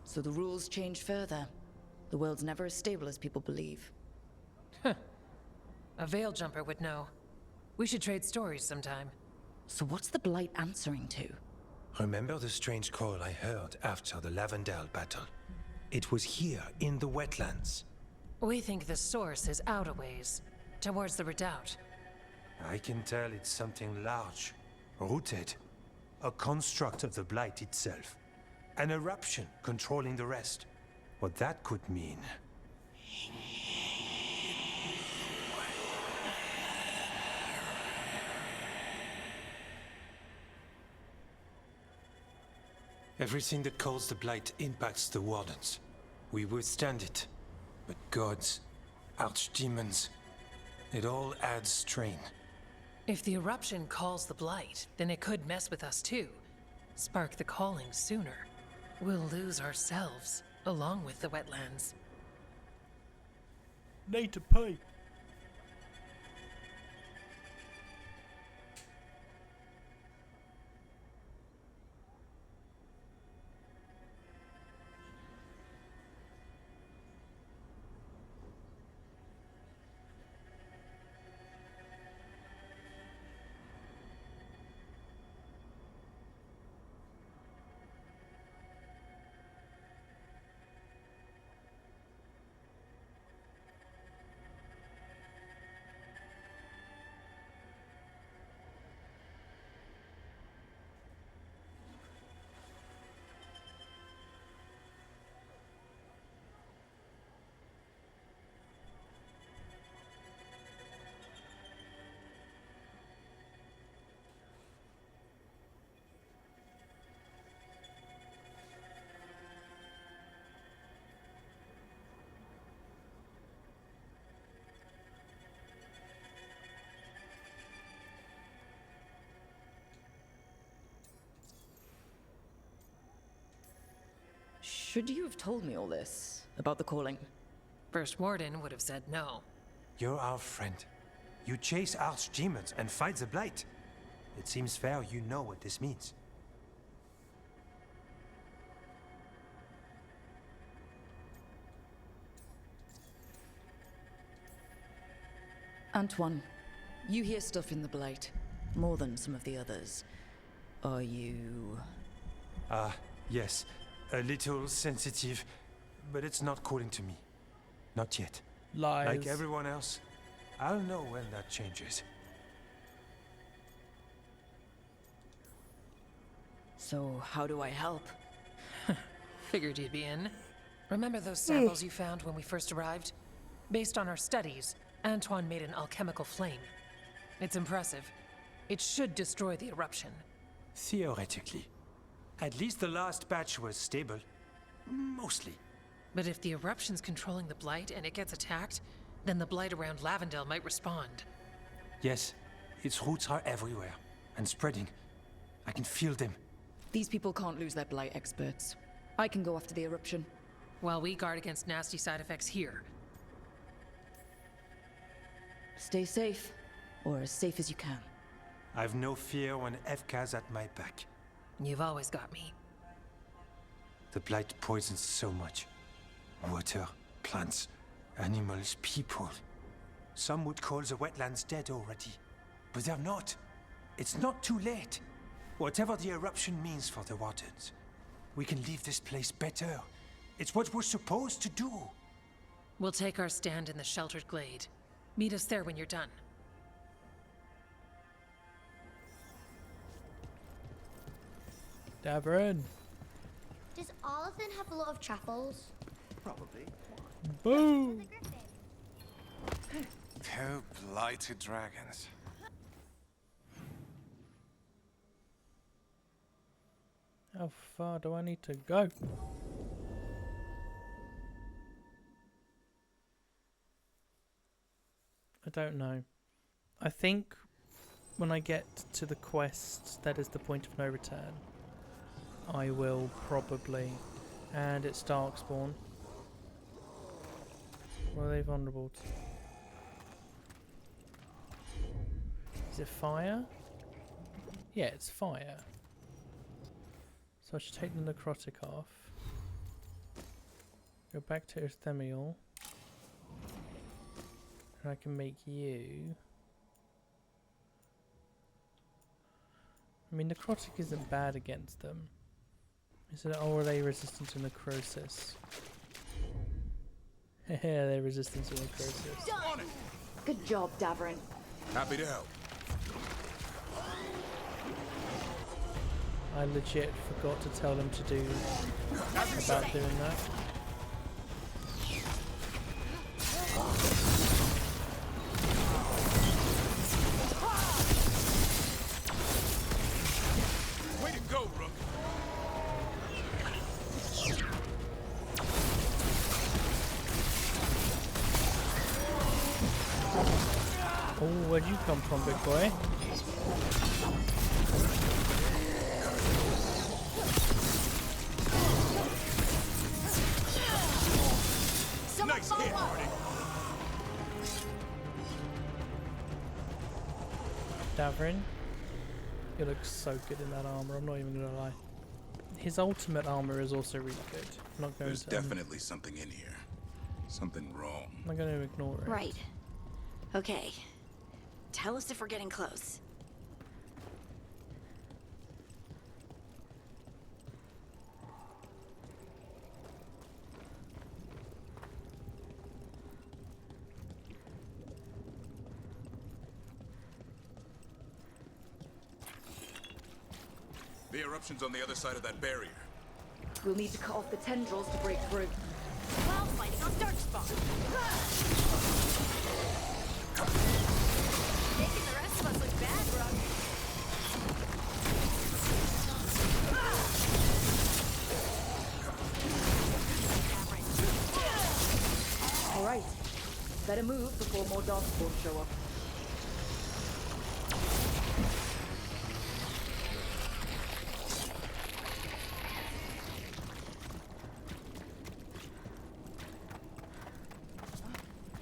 So the rules change further. The world's never as stable as people believe. A veil jumper would know. We should trade stories sometime. So what's the Blight answering to? Remember the strange call I heard after the Lavendale battle? It was here, in the wetlands. We think the source is out a ways, towards the redoubt. I can tell it's something large, rooted. A construct of the Blight itself. An eruption controlling the rest. What that could mean. Everything that calls the Blight impacts the Wardens. We withstand it. But gods, archdemons, it all adds strain. If the eruption calls the Blight, then it could mess with us too. Spark the calling sooner. We'll lose ourselves, along with the wetlands. Need to pay. Should you have told me all this about the calling? First Warden would have said no. You're our friend. You chase archdemons and fight the Blight. It seems fair you know what this means. Antoine, you hear stuff in the Blight, more than some of the others. Are you... Yes. A little sensitive, but it's not calling to me. Not yet. Lies. Like everyone else, I'll know when that changes. So, how do I help? Figured you'd be in. Remember those samples you found when we first arrived? Based on our studies, Antoine made an alchemical flame. It's impressive. It should destroy the eruption. Theoretically. At least the last batch was stable. Mostly. But if the eruption's controlling the blight and it gets attacked, then the blight around Lavendel might respond. Yes, its roots are everywhere. And spreading. I can feel them. These people can't lose their blight experts. I can go after the eruption. While we guard against nasty side effects here. Stay safe. Or as safe as you can. I've no fear when Evka's at my back. You've always got me. The blight poisons so much. Water, plants, animals, people. Some would call the wetlands dead already. But they're not. It's not too late. Whatever the eruption means for the waters, we can leave this place better. It's what we're supposed to do. We'll take our stand in the sheltered glade. Meet us there when you're done. Davern. Does Arlington have a lot of truffles? Probably. Boom! Two blighted dragons. How far do I need to go? I don't know. I think when I get to the quest that is the point of no return, I will probably... And it's Darkspawn. What are they vulnerable to? Is it fire? Yeah, it's fire. So I should take the necrotic off. Go back to Earthemiel. And I can make you... I mean, necrotic isn't bad against them. Is it, or are they resistant to necrosis? Yeah, they're resistant to necrosis. Good job, Davern. Happy to help. I legit forgot to tell them to do about doing that. Way to go, Rook. Oh, where'd you come from, big boy? Nice hit, Marty. Davrin, he looks so good in that armor, I'm not even gonna lie. His ultimate armor is also really good. I'm not going There's to... definitely something in here. Something wrong. I'm not going to ignore it. Right. Okay. Tell us if we're getting close. The eruption's on the other side of that barrier. We'll need to cut off the tendrils to break through. Well, fighting on Darkspawn. Making the rest of us look bad, Rook. All right. Better move before more Darkspawn show up.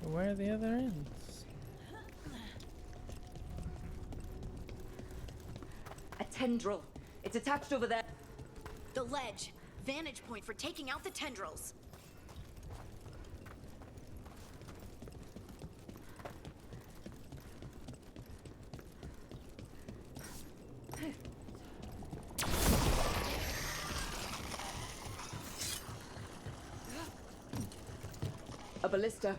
Where are the other ends? A tendril. It's attached over there. The ledge. Vantage point for taking out the tendrils. A ballista.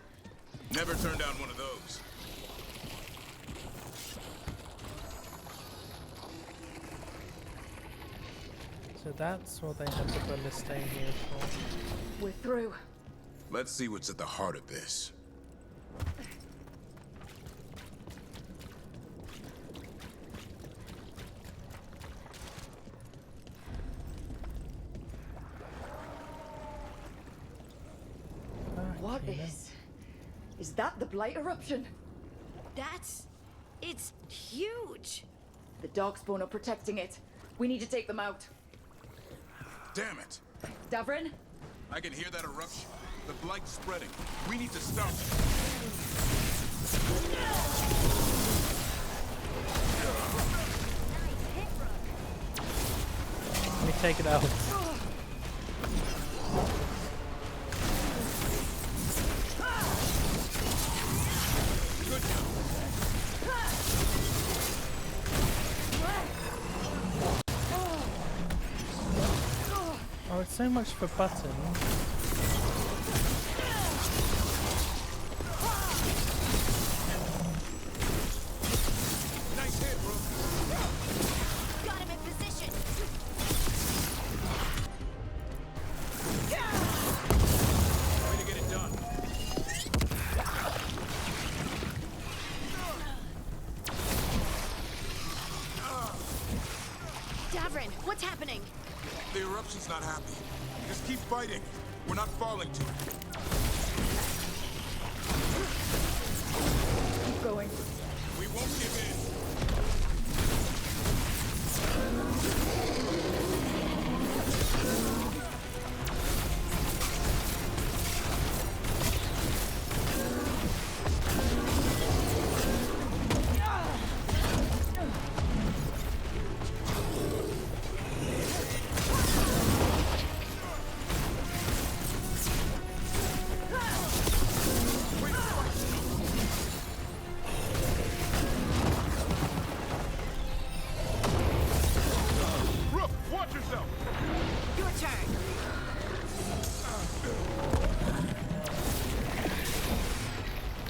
Never turn down one of those. So that's what they had the ballista here for. We're through. Let's see what's at the heart of this. What is? Is that the Blight eruption? It's huge. The Darkspawn are protecting it. We need to take them out. Damn it! Davrin? I can hear that eruption. The blight's spreading. We need to stop it. Let me take it out. Oh, it's so much for buttons. Nice hit, bro. Got him in position. Way to get it done. Davrin, what's happening? The eruption's not happy. Just keep fighting. We're not falling to it. Keep going. We won't give in. Rook, watch yourself! Your turn.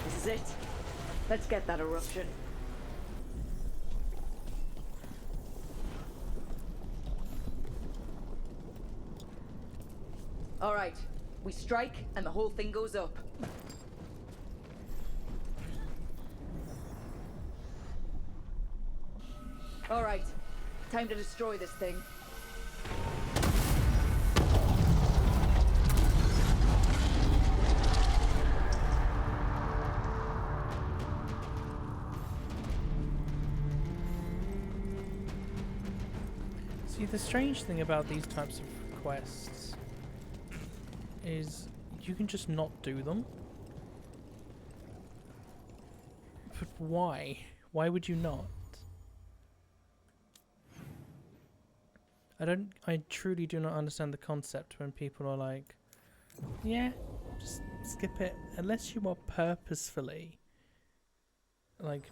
This is it. Let's get that eruption. All right. We strike and the whole thing goes up. All right. Time to destroy this thing. See, the strange thing about these types of quests is you can just not do them. But why? Why would you not? I truly do not understand the concept when people are like, yeah, just skip it. Unless you are purposefully like,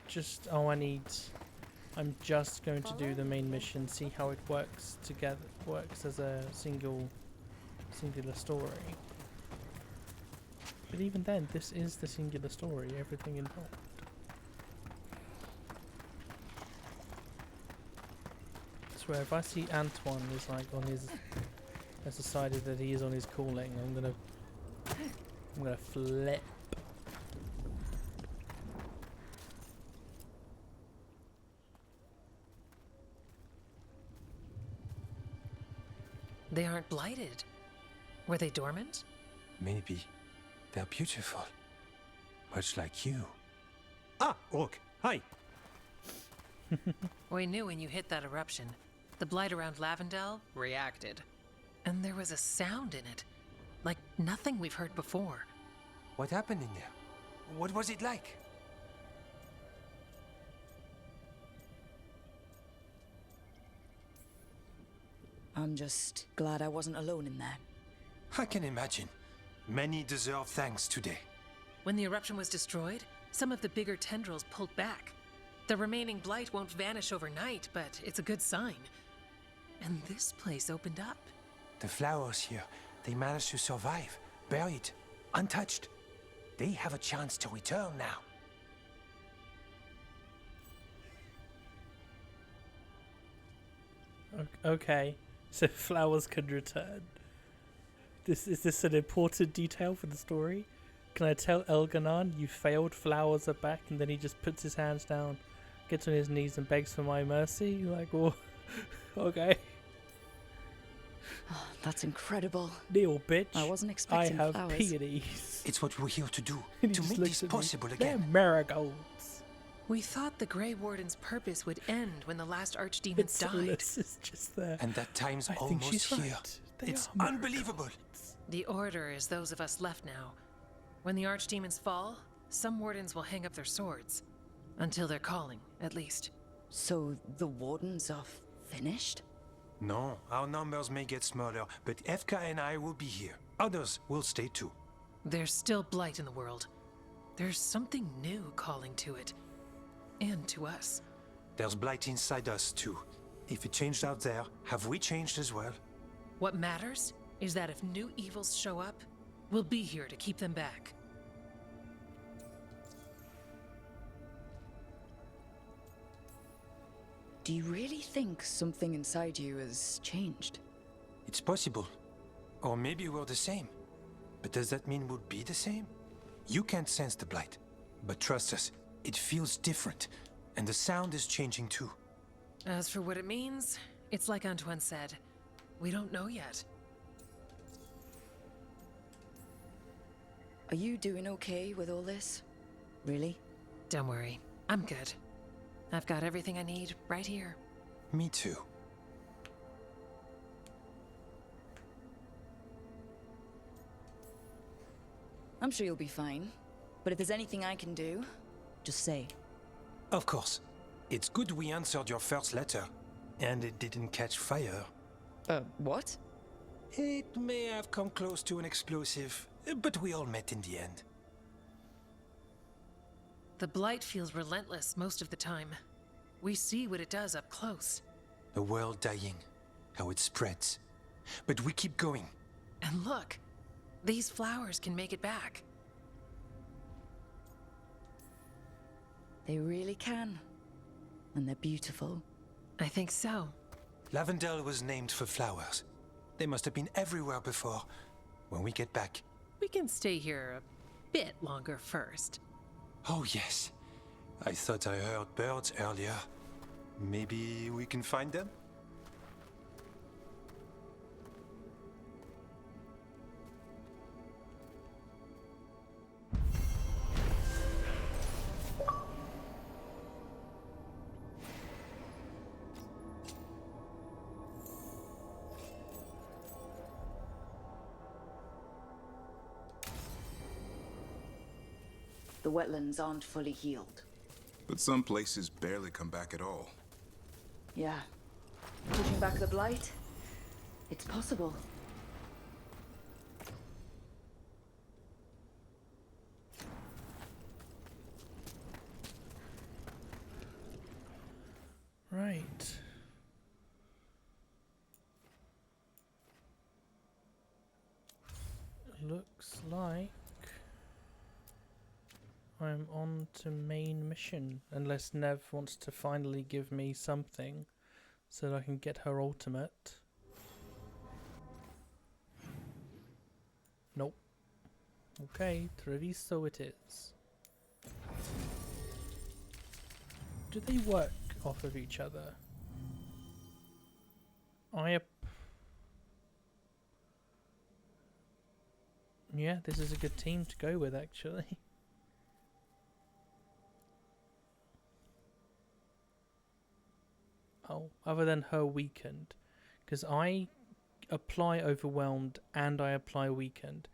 just, oh, I'm just going to do the main mission, see how it works as a singular story. But even then, this is the singular story, everything involved. I swear, if I see Antoine is like has decided that he is on his calling, I'm gonna flip. They aren't blighted. Were they dormant? Maybe. They're beautiful. Much like you. Ah, Rook. Hi. We knew when you hit that eruption. The blight around Lavendel reacted. And there was a sound in it. Like nothing we've heard before. What happened in there? What was it like? I'm just glad I wasn't alone in there. I can imagine. Many deserve thanks today. When the eruption was destroyed, some of the bigger tendrils pulled back. The remaining blight won't vanish overnight, but it's a good sign. And this place opened up. The flowers here, they managed to survive, buried, untouched. They have a chance to return now. Okay, so flowers can return. Is this an important detail for the story? Can I tell Elganon you failed, flowers are back, and then he just puts his hands down, gets on his knees and begs for my mercy? Like, oh, okay. Oh, that's incredible. Neil, bitch. I wasn't expecting I have flowers. peonies. It's what we're here to do, And he to just make looks this at me. possible They're again. marigolds. We thought the Grey Warden's purpose would end when the last archdemons died. Solus is just there. And that time's I think almost she's here. right. They It's are unbelievable. The Order is those of us left now. When the archdemons fall, some wardens will hang up their swords. Until they're calling, at least. So the wardens are finished? No, our numbers may get smaller, but Efka and I will be here. Others will stay too. There's still blight in the world. There's something new calling to it. And to us. There's blight inside us too. If it changed out there, have we changed as well? What matters is that if new evils show up, we'll be here to keep them back. Do you really think something inside you has changed? It's possible. Or maybe we're the same. But does that mean we'll be the same? You can't sense the blight. But trust us, it feels different. And the sound is changing too. As for what it means, it's like Antoine said. We don't know yet. Are you doing okay with all this? Really? Don't worry, I'm good. I've got everything I need right here. Me too. I'm sure you'll be fine. But if there's anything I can do, just say. Of course. It's good we answered your first letter. And it didn't catch fire. What? It may have come close to an explosive, but we all met in the end. The blight feels relentless most of the time. We see what it does up close. The world dying, how it spreads. But we keep going. And look, these flowers can make it back. They really can. And they're beautiful. I think so. Lavendel was named for flowers. They must have been everywhere before. When we get back. We can stay here a bit longer first. Oh yes. I thought I heard birds earlier. Maybe we can find them? The wetlands aren't fully healed. But some places barely come back at all. Yeah. Pushing back the blight? It's possible. Right. Looks like I'm on to main mission, unless Nev wants to finally give me something so that I can get her ultimate. Nope. Okay, Treviso it is. Do they work off of each other? Yeah, this is a good team to go with, actually. Oh, other than her weakened. Because I apply overwhelmed and I apply weakened.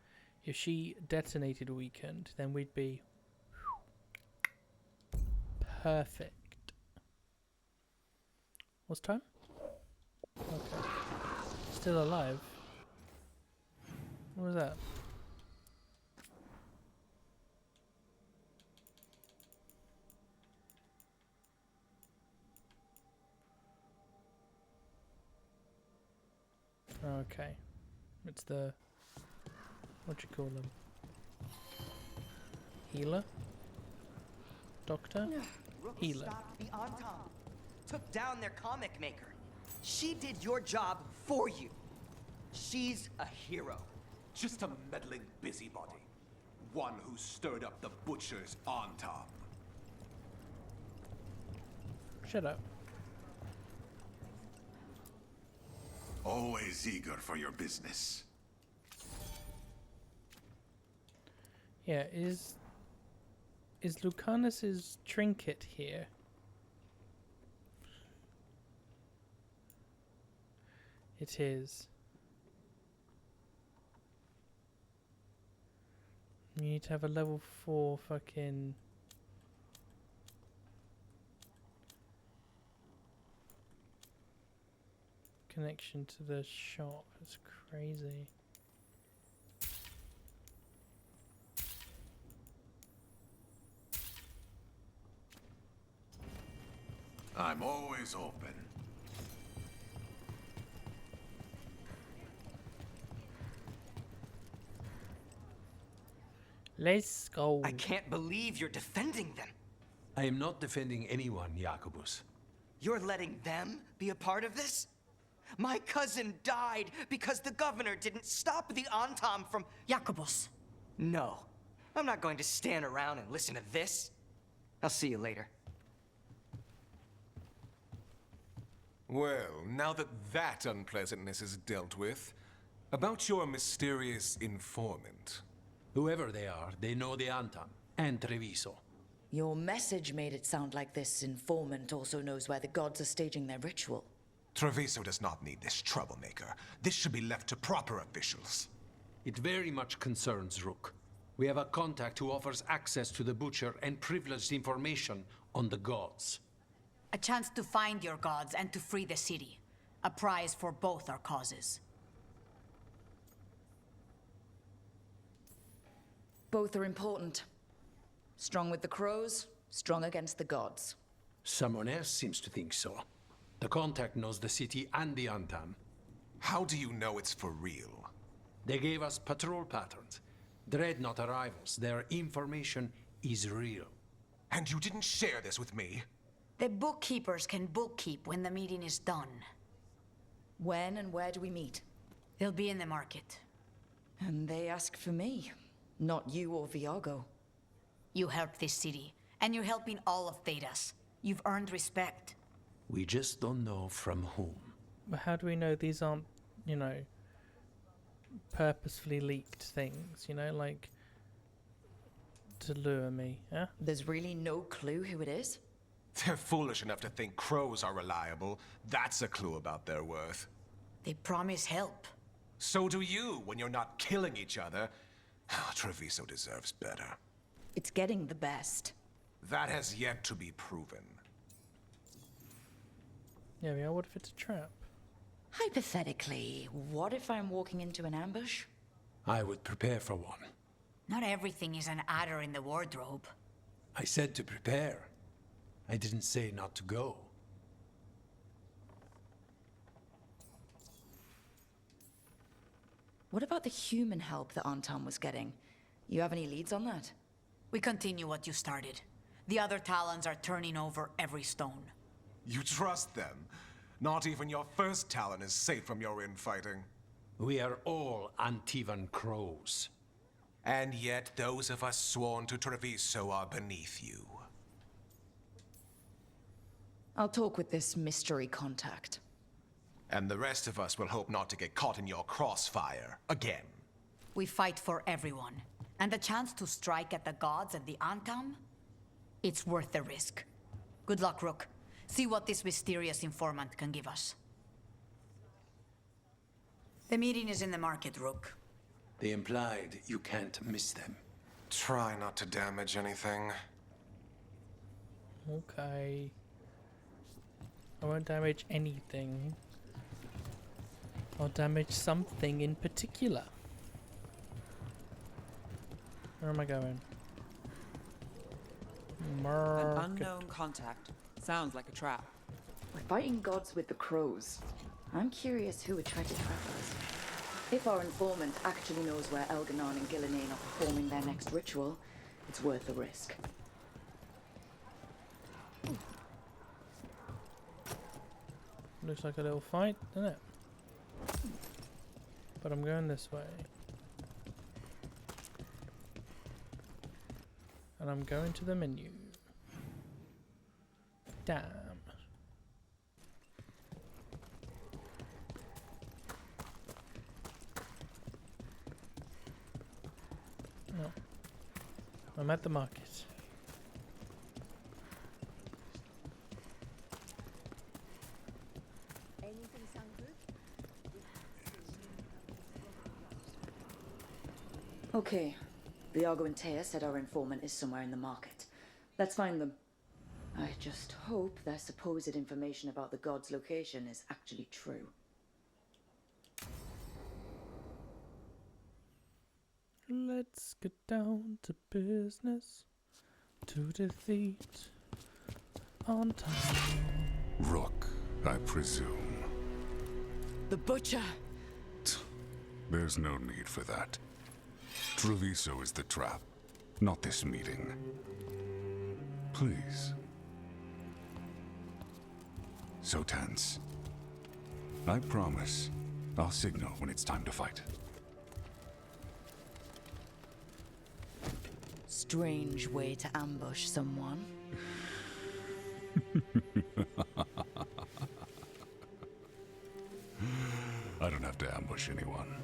If she detonated weakened, then we'd be perfect. What's time? Okay. Still alive. What was that? Okay. It's the... what do you call them? Healer? Doctor? Healer. Stopped the Antaam. Took down their comic maker. She did your job for you. She's a hero. Just a meddling busybody. One who stirred up the butcher's Antaam. Shut up. Always eager for your business. Yeah, is Lucanus's trinket here? It is. You need to have a level 4 fucking connection to the shop. It's crazy. I'm always open. Let's go. I can't believe you're defending them. I am not defending anyone, Jacobus. You're letting them be a part of this? My cousin died because the governor didn't stop the Antaam from... Jacobus. No. I'm not going to stand around and listen to this. I'll see you later. Well, now that that unpleasantness is dealt with, about your mysterious informant. Whoever they are, they know the Antaam and Treviso. Your message made it sound like this informant also knows where the gods are staging their ritual. Treviso does not need this troublemaker. This should be left to proper officials. It very much concerns Rook. We have a contact who offers access to the butcher and privileged information on the gods. A chance to find your gods and to free the city. A prize for both our causes. Both are important. Strong with the crows, strong against the gods. Someone else seems to think so. The contact knows the city and the Antaam. How do you know it's for real? They gave us patrol patterns. Dreadnought arrivals. Their information is real. And you didn't share this with me? The bookkeepers can bookkeep when the meeting is done. When and where do we meet? They'll be in the market. And they ask for me, not you or Viago. You helped this city, and you're helping all of Thedas. You've earned respect. We just don't know from whom. But how do we know these aren't, you know, purposefully leaked things, you know, like to lure me, yeah? There's really no clue who it is? They're foolish enough to think crows are reliable. That's a clue about their worth. They promise help. So do you when you're not killing each other. Treviso deserves better. It's getting the best. That has yet to be proven. Yeah, what if it's a trap? Hypothetically, what if I'm walking into an ambush? I would prepare for one. Not everything is an adder in the wardrobe. I said to prepare. I didn't say not to go. What about the human help that Antaam was getting? You have any leads on that? We continue what you started. The other Talons are turning over every stone. You trust them? Not even your first Talon is safe from your infighting. We are all Antivan crows. And yet those of us sworn to Treviso are beneath you. I'll talk with this mystery contact. And the rest of us will hope not to get caught in your crossfire again. We fight for everyone. And the chance to strike at the gods and the Antaam? It's worth the risk. Good luck, Rook. See what this mysterious informant can give us. The meeting is in the market, Rook. They implied you can't miss them. Try not to damage anything. Okay. I won't damage anything. I'll damage something in particular. Where am I going? An unknown contact. Sounds like a trap. We're fighting gods with the crows. I'm curious who would try to trap us. If our informant actually knows where Elganon and Gillinane are performing their next ritual, it's worth the risk. Looks like a little fight, doesn't it? But I'm going this way. And I'm going to the menu. Damn. No. I'm at the market. Okay. Veilgaurd and Taya said our informant is somewhere in the market. Let's find them. I just hope their supposed information about the god's location is actually true. Let's get down to business to defeat Antaam. Rook, I presume. The butcher! There's no need for that. Treviso is the trap, not this meeting. Please. So tense. I promise I'll signal when it's time to fight. Strange way to ambush someone. I don't have to ambush anyone.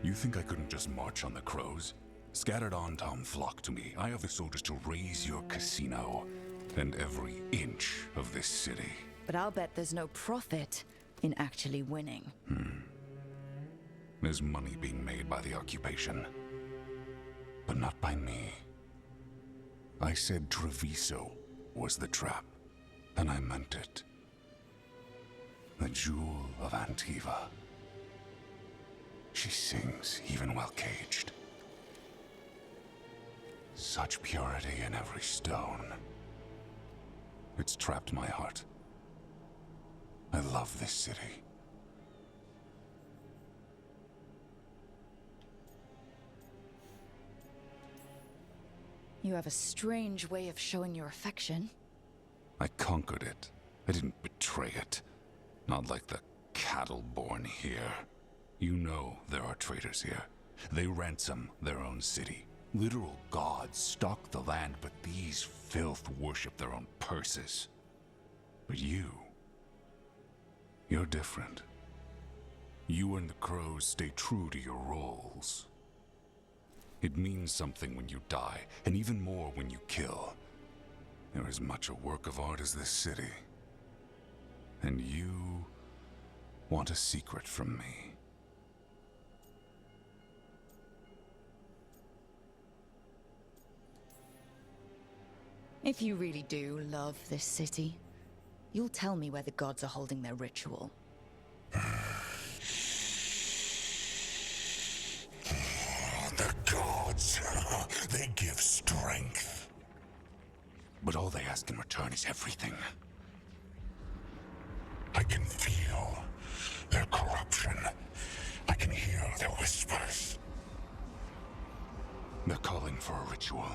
You think I couldn't just march on the crows? Scattered Antaam flock to me. I have the soldiers to raise your casino and every inch of this city. But I'll bet there's no profit in actually winning. There's money being made by the occupation, but not by me. I said Treviso was the trap, and I meant it. The jewel of Antivan. She sings even while caged. Such purity in every stone. It's trapped my heart. I love this city. You have a strange way of showing your affection. I conquered it. I didn't betray it. Not like the cattle born here. You know there are traitors here. They ransom their own city. Literal gods stalk the land, but these filth worship their own purses. But you're different. You and the crows stay true to your roles. It means something when you die, and even more when you kill. They're as much a work of art as this city. And you want a secret from me. If you really do love this city, you'll tell me where the gods are holding their ritual. The gods, they give strength. But all they ask in return is everything. I can feel their corruption. I can hear their whispers. They're calling for a ritual.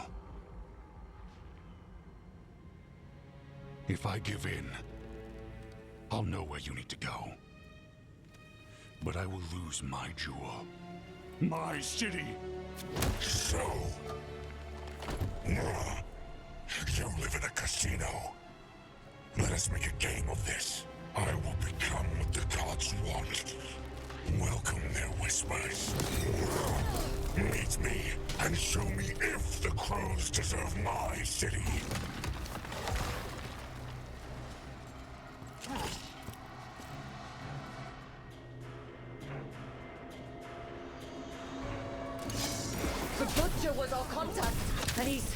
If I give in, I'll know where you need to go. But I will lose my jewel. My city! So... you live in a casino. Let us make a game of this. I will become what the gods want. Welcome their whispers. Meet me and show me if the crows deserve my city. The butcher was our contact, and he's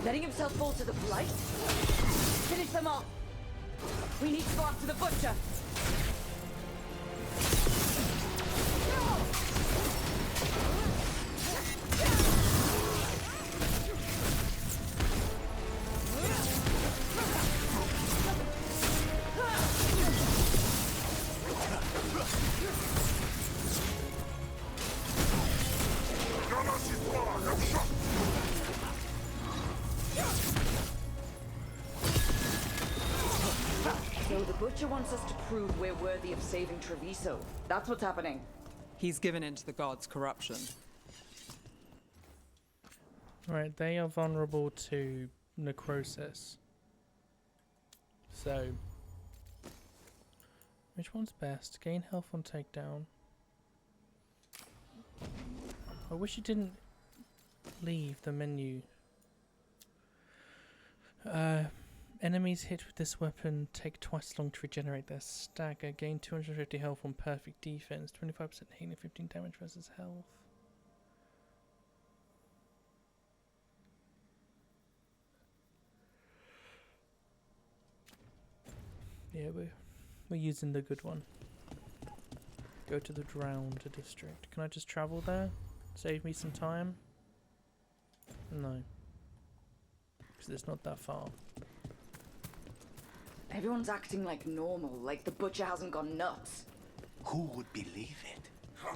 letting himself fall to the blight. Finish them off. We need to go after the butcher. Butcher wants us to prove we're worthy of saving Treviso. That's what's happening. He's given in to the gods' corruption. Right, they are vulnerable to necrosis. So, which one's best? Gain health on takedown. I wish you didn't leave the menu. Enemies hit with this weapon take twice as long to regenerate their stagger. Gain 250 health on perfect defense. 25% healing, 15 damage versus health. Yeah, we're using the good one. Go to the Drowned district. Can I just travel there? Save me some time? No. Because it's not that far. Everyone's acting like normal, like the Butcher hasn't gone nuts. Who would believe it?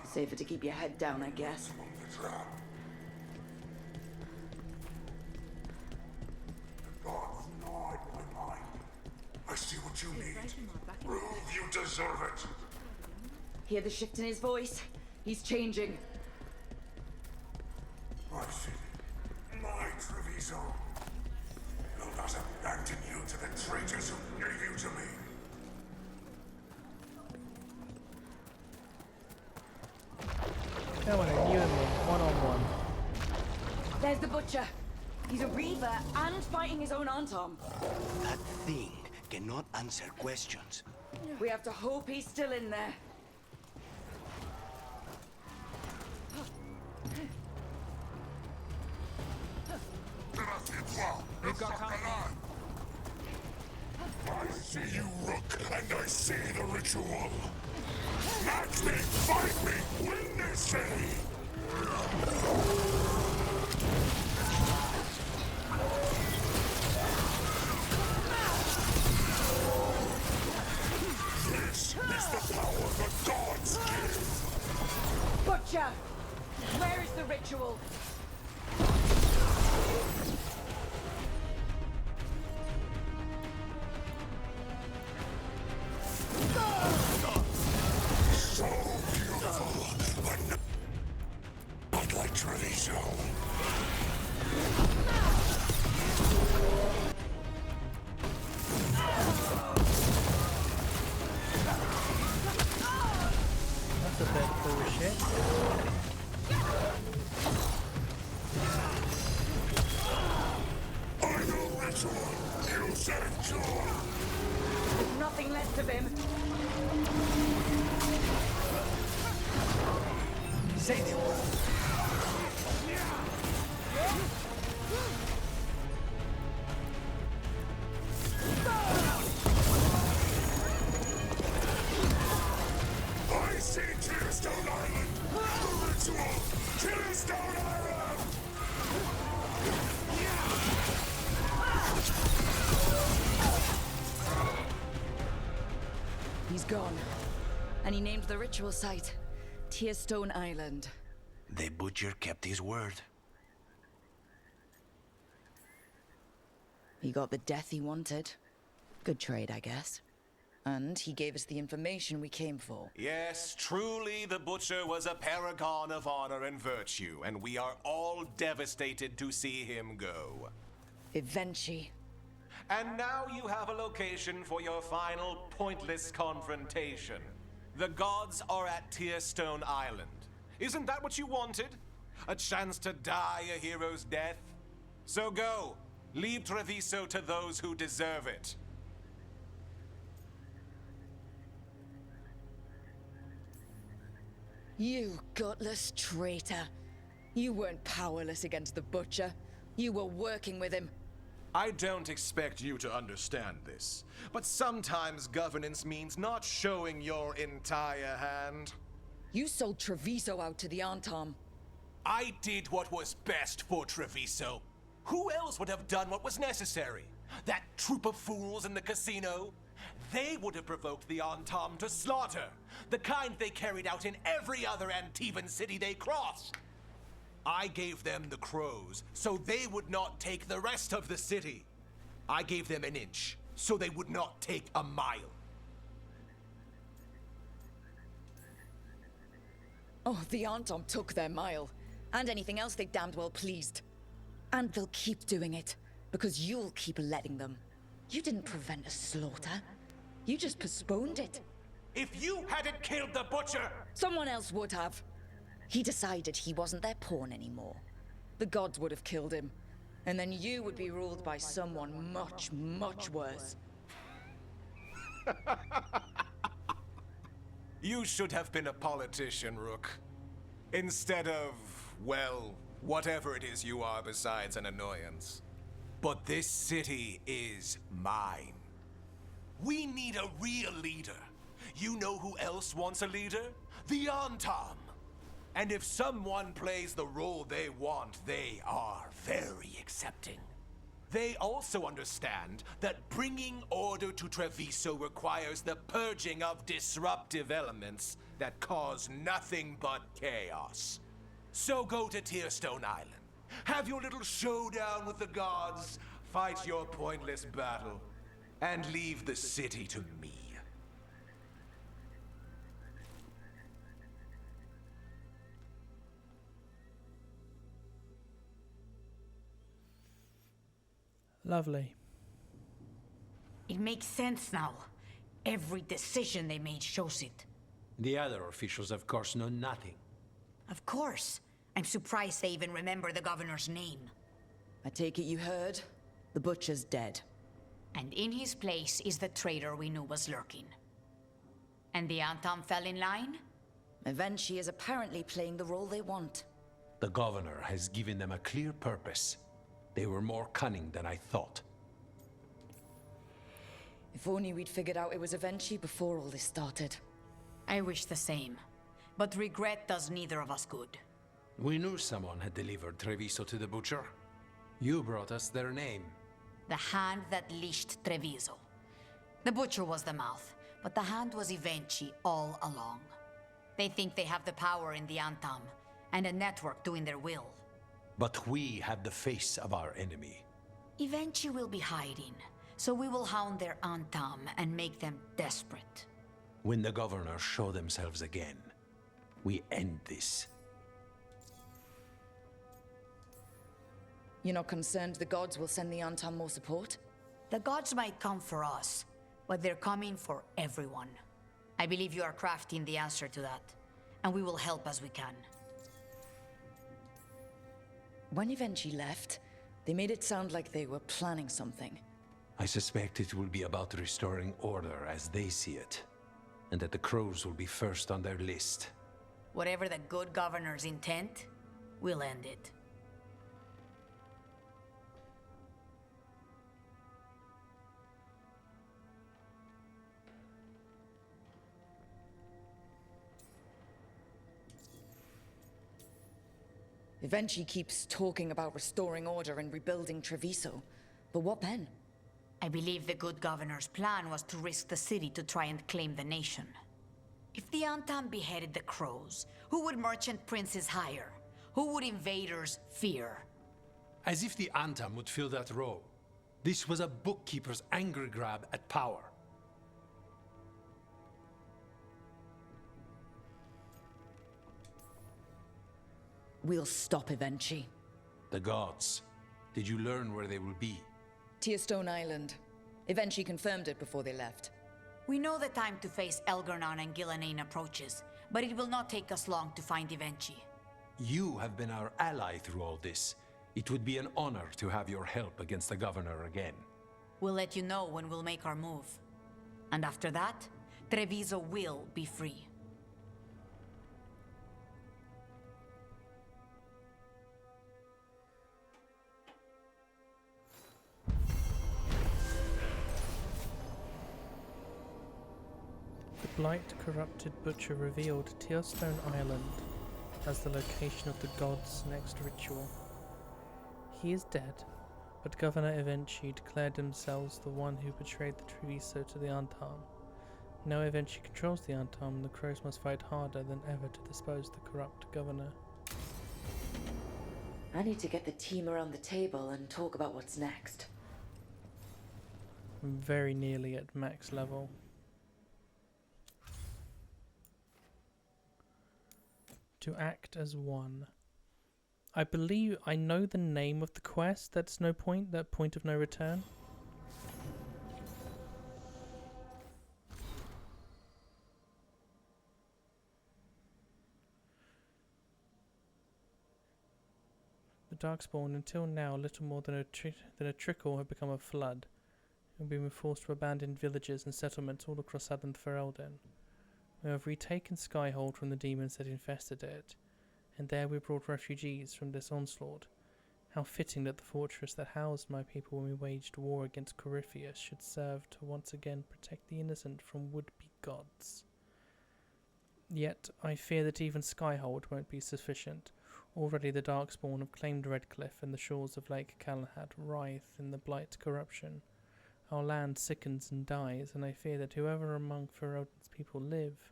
Safer to keep your head down, I guess. I see what you need. Prove you deserve it. Hear the shift in his voice? He's changing. I see. My Treviso. Will not abandon you to the traitors who gave you to me. Come on, you and me, one-on-one. There's the Butcher. He's a Reaver and fighting his own Antaam. That thing cannot answer questions. We have to hope he's still in there. We've got company. I see you, Rook, and I see the ritual. Match me, fight me, win this city. This is the power the gods give. Butcher! Where is the ritual? So beautiful, but not like Treviso. That's a bit bullshit. I know ritual. You said joy. There's nothing left of him. Say the word. I see Tearstone Island. The ritual. Tearstone Island. He's gone. And he named the ritual site Tearstone Island. The Butcher kept his word. He got the death he wanted. Good trade, I guess. And he gave us the information we came for. Yes, truly the Butcher was a paragon of honor and virtue, and we are all devastated to see him go. Eventually. And now you have a location for your final pointless confrontation. The gods are at Tearstone Island. Isn't that what you wanted? A chance to die a hero's death? So go. Leave Treviso to those who deserve it. You gutless traitor. You weren't powerless against the Butcher. You were working with him. I don't expect you to understand this, but sometimes governance means not showing your entire hand. You sold Treviso out to the Antaam. I did what was best for Treviso. Who else would have done what was necessary? That troop of fools in the casino? They would have provoked the Antaam to slaughter, the kind they carried out in every other Antivan city they crossed. I gave them the crows, so they would not take the rest of the city. I gave them an inch, so they would not take a mile. Oh, the Antaam took their mile. And anything else they damned well pleased. And they'll keep doing it, because you'll keep letting them. You didn't prevent a slaughter. You just postponed it. If you hadn't killed the butcher! Someone else would have. He decided he wasn't their pawn anymore. The gods would have killed him. And then you would be ruled by someone much, much worse. You should have been a politician, Rook. Instead of, well, whatever it is you are besides an annoyance. But this city is mine. We need a real leader. You know who else wants a leader? The Antaam. And if someone plays the role they want, they are very accepting. They also understand that bringing order to Treviso requires the purging of disruptive elements that cause nothing but chaos. So go to Tearstone Island, have your little showdown with the gods, fight your pointless battle, and leave the city to me. Lovely. It makes sense now. Every decision they made shows it. The other officials, of course, know nothing. Of course. I'm surprised they even remember the governor's name. I take it you heard? The butcher's dead. And in his place is the traitor we knew was lurking. And the Antaam fell in line? Eventually is apparently playing the role they want. The governor has given them a clear purpose. They were more cunning than I thought. If only we'd figured out it was Evenchi before all this started. I wish the same. But regret does neither of us good. We knew someone had delivered Treviso to the butcher. You brought us their name. The hand that leashed Treviso. The butcher was the mouth, but the hand was Evenchi all along. They think they have the power in the Antaam, and a network doing their will. But we have the face of our enemy. Evenchi will be hiding, so we will hound their Antaam and make them desperate. When the governors show themselves again, we end this. You're not concerned the gods will send the Antaam more support? The gods might come for us, but they're coming for everyone. I believe you are crafting the answer to that, and we will help as we can. When Evenchi left, they made it sound like they were planning something. I suspect it will be about restoring order as they see it, and that the crows will be first on their list. Whatever the good governor's intent, we'll end it. Evenchi keeps talking about restoring order and rebuilding Treviso. But what then? I believe the good governor's plan was to risk the city to try and claim the nation. If the Antaam beheaded the crows, who would merchant princes hire? Who would invaders fear? As if the Antaam would fill that role. This was a bookkeeper's angry grab at power. We'll stop Evenchi. The gods. Did you learn where they will be? Tearstone Island. Evenchi confirmed it before they left. We know the time to face Elgar'nan and Gillenane approaches, but it will not take us long to find Evenchi. You have been our ally through all this. It would be an honor to have your help against the governor again. We'll let you know when we'll make our move. And after that, Treviso will be free. The blight-corrupted butcher revealed Tearstone Island as the location of the god's next ritual. He is dead, but Governor Evenchi declared themselves the one who betrayed the Treviso to the Antaam. Now Evenchi controls the Antaam, and the crows must fight harder than ever to dispose the corrupt governor. I need to get the team around the table and talk about what's next. I'm very nearly at max level. To act as one. I believe I know the name of the quest. That's no point. That point of no return. The Darkspawn, until now little more than a trickle, have become a flood, and we've been forced to abandon villages and settlements all across southern Ferelden. We have retaken Skyhold from the demons that infested it, and there we brought refugees from this onslaught. How fitting that the fortress that housed my people when we waged war against Corypheus should serve to once again protect the innocent from would-be gods. Yet I fear that even Skyhold won't be sufficient. Already the Darkspawn have claimed Redcliffe, and the shores of Lake Calenhad writhe in the blight corruption. Our land sickens and dies, and I fear that whoever among Ferelden's people live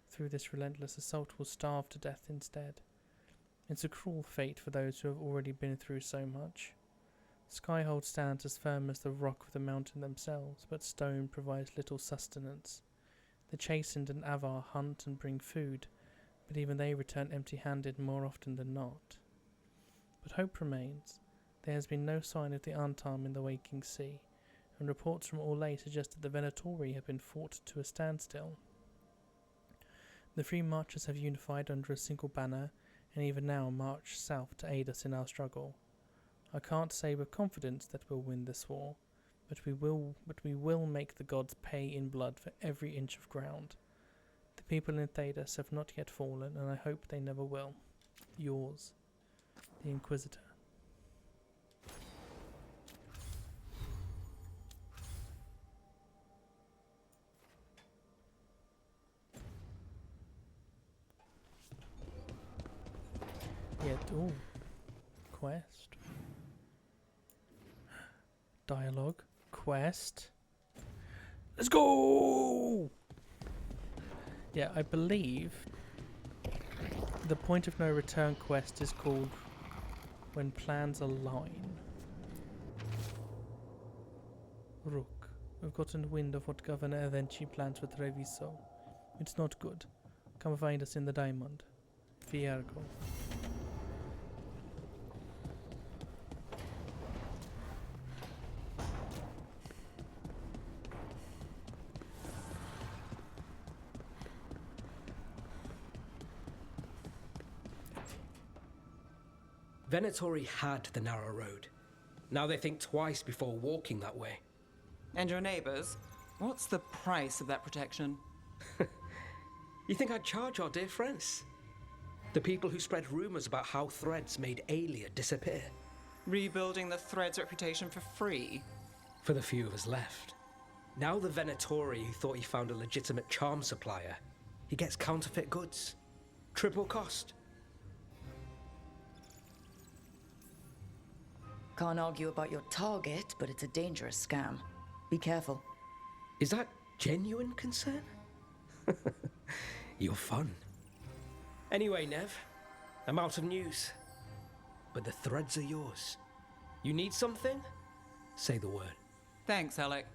through this relentless assault will starve to death instead. It's a cruel fate for those who have already been through so much. Skyhold stands as firm as the rock of the mountain themselves, but stone provides little sustenance. The chastened and Avar hunt and bring food, but even they return empty-handed more often than not. But hope remains. There has been no sign of the Antaam in the waking sea, and reports from Orlais suggest that the Venatori have been fought to a standstill. The Free Marchers have unified under a single banner, and even now march south to aid us in our struggle. I can't say with confidence that we'll win this war, but we will make the gods pay in blood for every inch of ground. The people in Thedas have not yet fallen, and I hope they never will. Yours, the Inquisitor. Yet, ooh, quest. Dialogue, quest. Let's go! Yeah, I believe the point of no return quest is called When Plans Align. Rook, we've gotten wind of what Governor Avenchi plans with Treviso. It's not good. Come find us in the Diamond. Veilgaurd. Venatori had the narrow road. Now they think twice before walking that way. And your neighbors? What's the price of that protection? You think I'd charge our dear friends? The people who spread rumors about how Threads made Aelia disappear. Rebuilding the Threads' reputation for free? For the few of us left. Now the Venatori who thought he found a legitimate charm supplier, he gets counterfeit goods. Triple cost. Can't argue about your target, but it's a dangerous scam. Be careful. Is that genuine concern? You're fun. Anyway, Nev, I'm out of news. But the Threads are yours. You need something? Say the word. Thanks, Alec.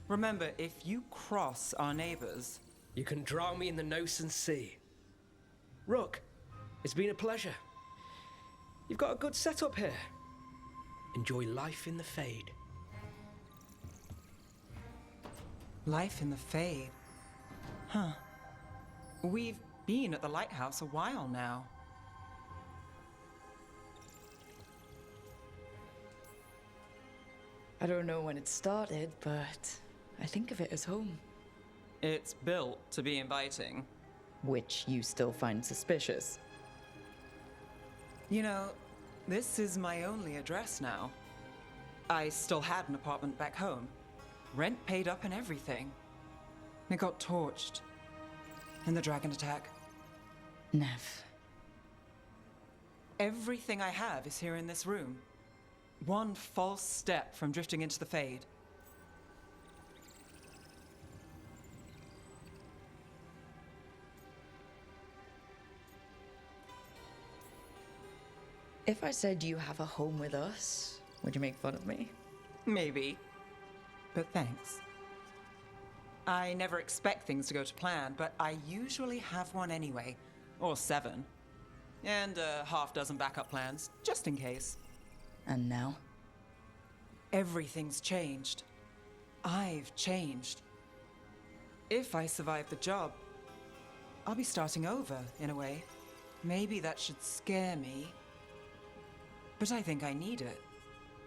Remember, if you cross our neighbors... You can drown me in the Nosen Sea. Rook, it's been a pleasure. You've got a good setup here. Enjoy life in the Fade. Life in the Fade? Huh. We've been at the lighthouse a while now. I don't know when it started, but I think of it as home. It's built to be inviting. Which you still find suspicious. You know, this is my only address now. I still had an apartment back home. Rent paid up and everything. It got torched. In the dragon attack. Nev. Everything I have is here in this room. One false step from drifting into the Fade. If I said you have a home with us, would you make fun of me? Maybe. But thanks. I never expect things to go to plan, but I usually have one anyway. Or 7. And a half-dozen backup plans, just in case. And now? Everything's changed. I've changed. If I survive the job, I'll be starting over, in a way. Maybe that should scare me. But I think I need it.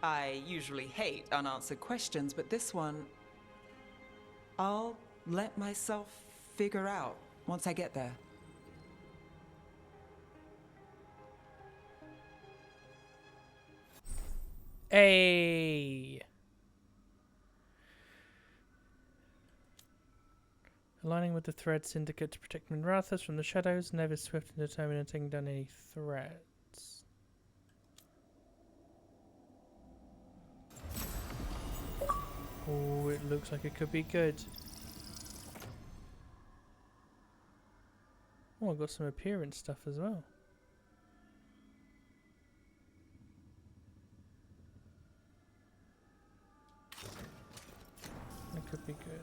I usually hate unanswered questions, but this one, I'll let myself figure out once I get there. Hey. Aligning with the Thread Syndicate to protect Minrathous from the shadows, Nev is swift and determined in taking down any threats. Oh, it looks like it could be good. Oh, I got some appearance stuff as well. That could be good.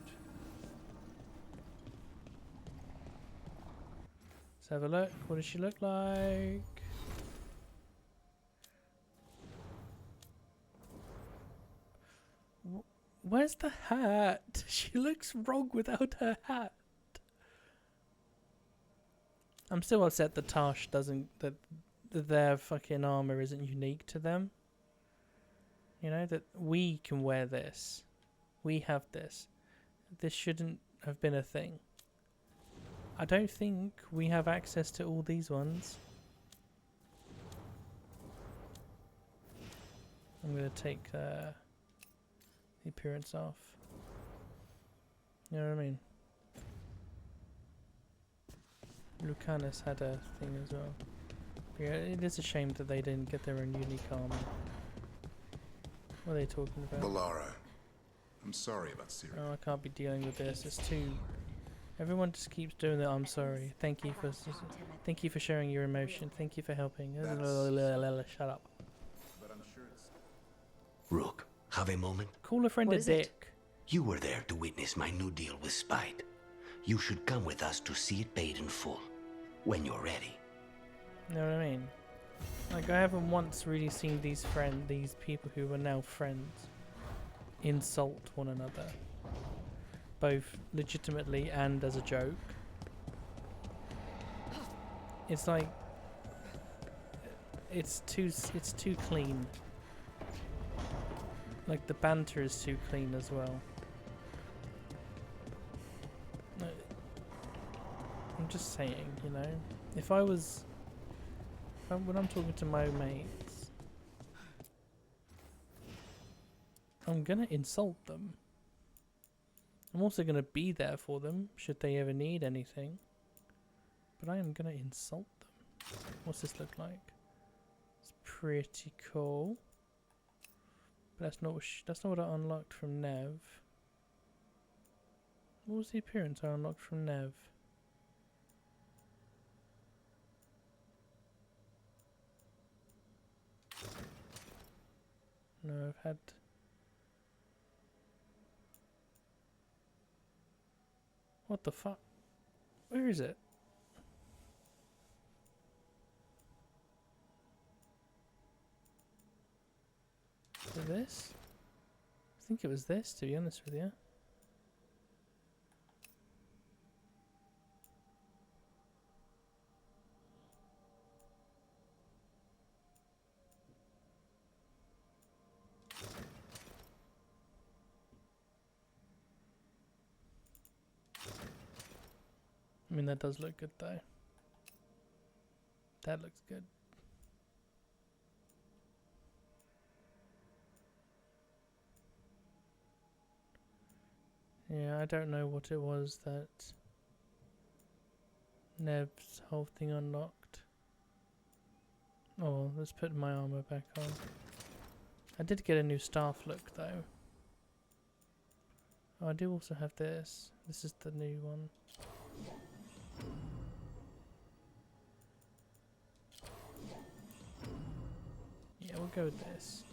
Let's have a look. What does she look like? Where's the hat? She looks wrong without her hat. I'm still upset that Tash doesn't, that their fucking armor isn't unique to them. You know, that we can wear this. We have this. This shouldn't have been a thing. I don't think we have access to all these ones. I'm going to take the appearance off. You know what I mean? Lucanus had a thing as well. But yeah, it is a shame that they didn't get their own unique armor. What are they talking about? Valara, I'm sorry about Syria. Oh, I can't be dealing with this. It's too... Everyone just keeps doing that. I'm sorry. Thank you for sharing your emotion. Thank you for helping. Shut up. But I'm sure it's... Rook, have a moment? Call a friend a dick. You were there to witness my new deal with Spite. You should come with us to see it paid in full, when you're ready. You know what I mean? Like, I haven't once really seen these people who are now friends, insult one another. Both legitimately and as a joke. It's like... It's too clean. Like, the banter is too clean as well. I'm just saying, you know, if I was, when I'm talking to my mates, I'm gonna insult them. I'm also gonna be there for them should they ever need anything, but I am gonna insult them. What's this look like? It's pretty cool, but that's not what I unlocked from Nev. What was the appearance I unlocked from Nev? No, I've had... What the fuck? Where is it? Is it this? I think it was this, to be honest with you. I mean, that does look good though. That looks good. Yeah, I don't know what it was that Nev's whole thing unlocked. Oh, let's put my armor back on. I did get a new staff look though. Oh, I do also have this. This is the new one. Yeah, we'll go with this.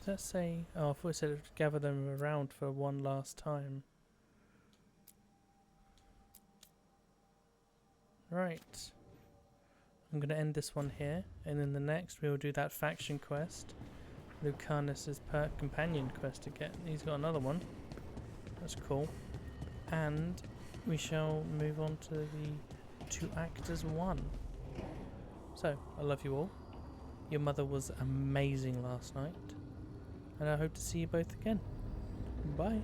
Does that say... Oh, I thought it said gather them around for one last time. Right. I'm going to end this one here, and in the next we will do that faction quest. Lucanus's companion quest again. He's got another one. That's cool. And we shall move on to the 2 Actors 1. So, I love you all. Your mother was amazing last night. And I hope to see you both again. Bye.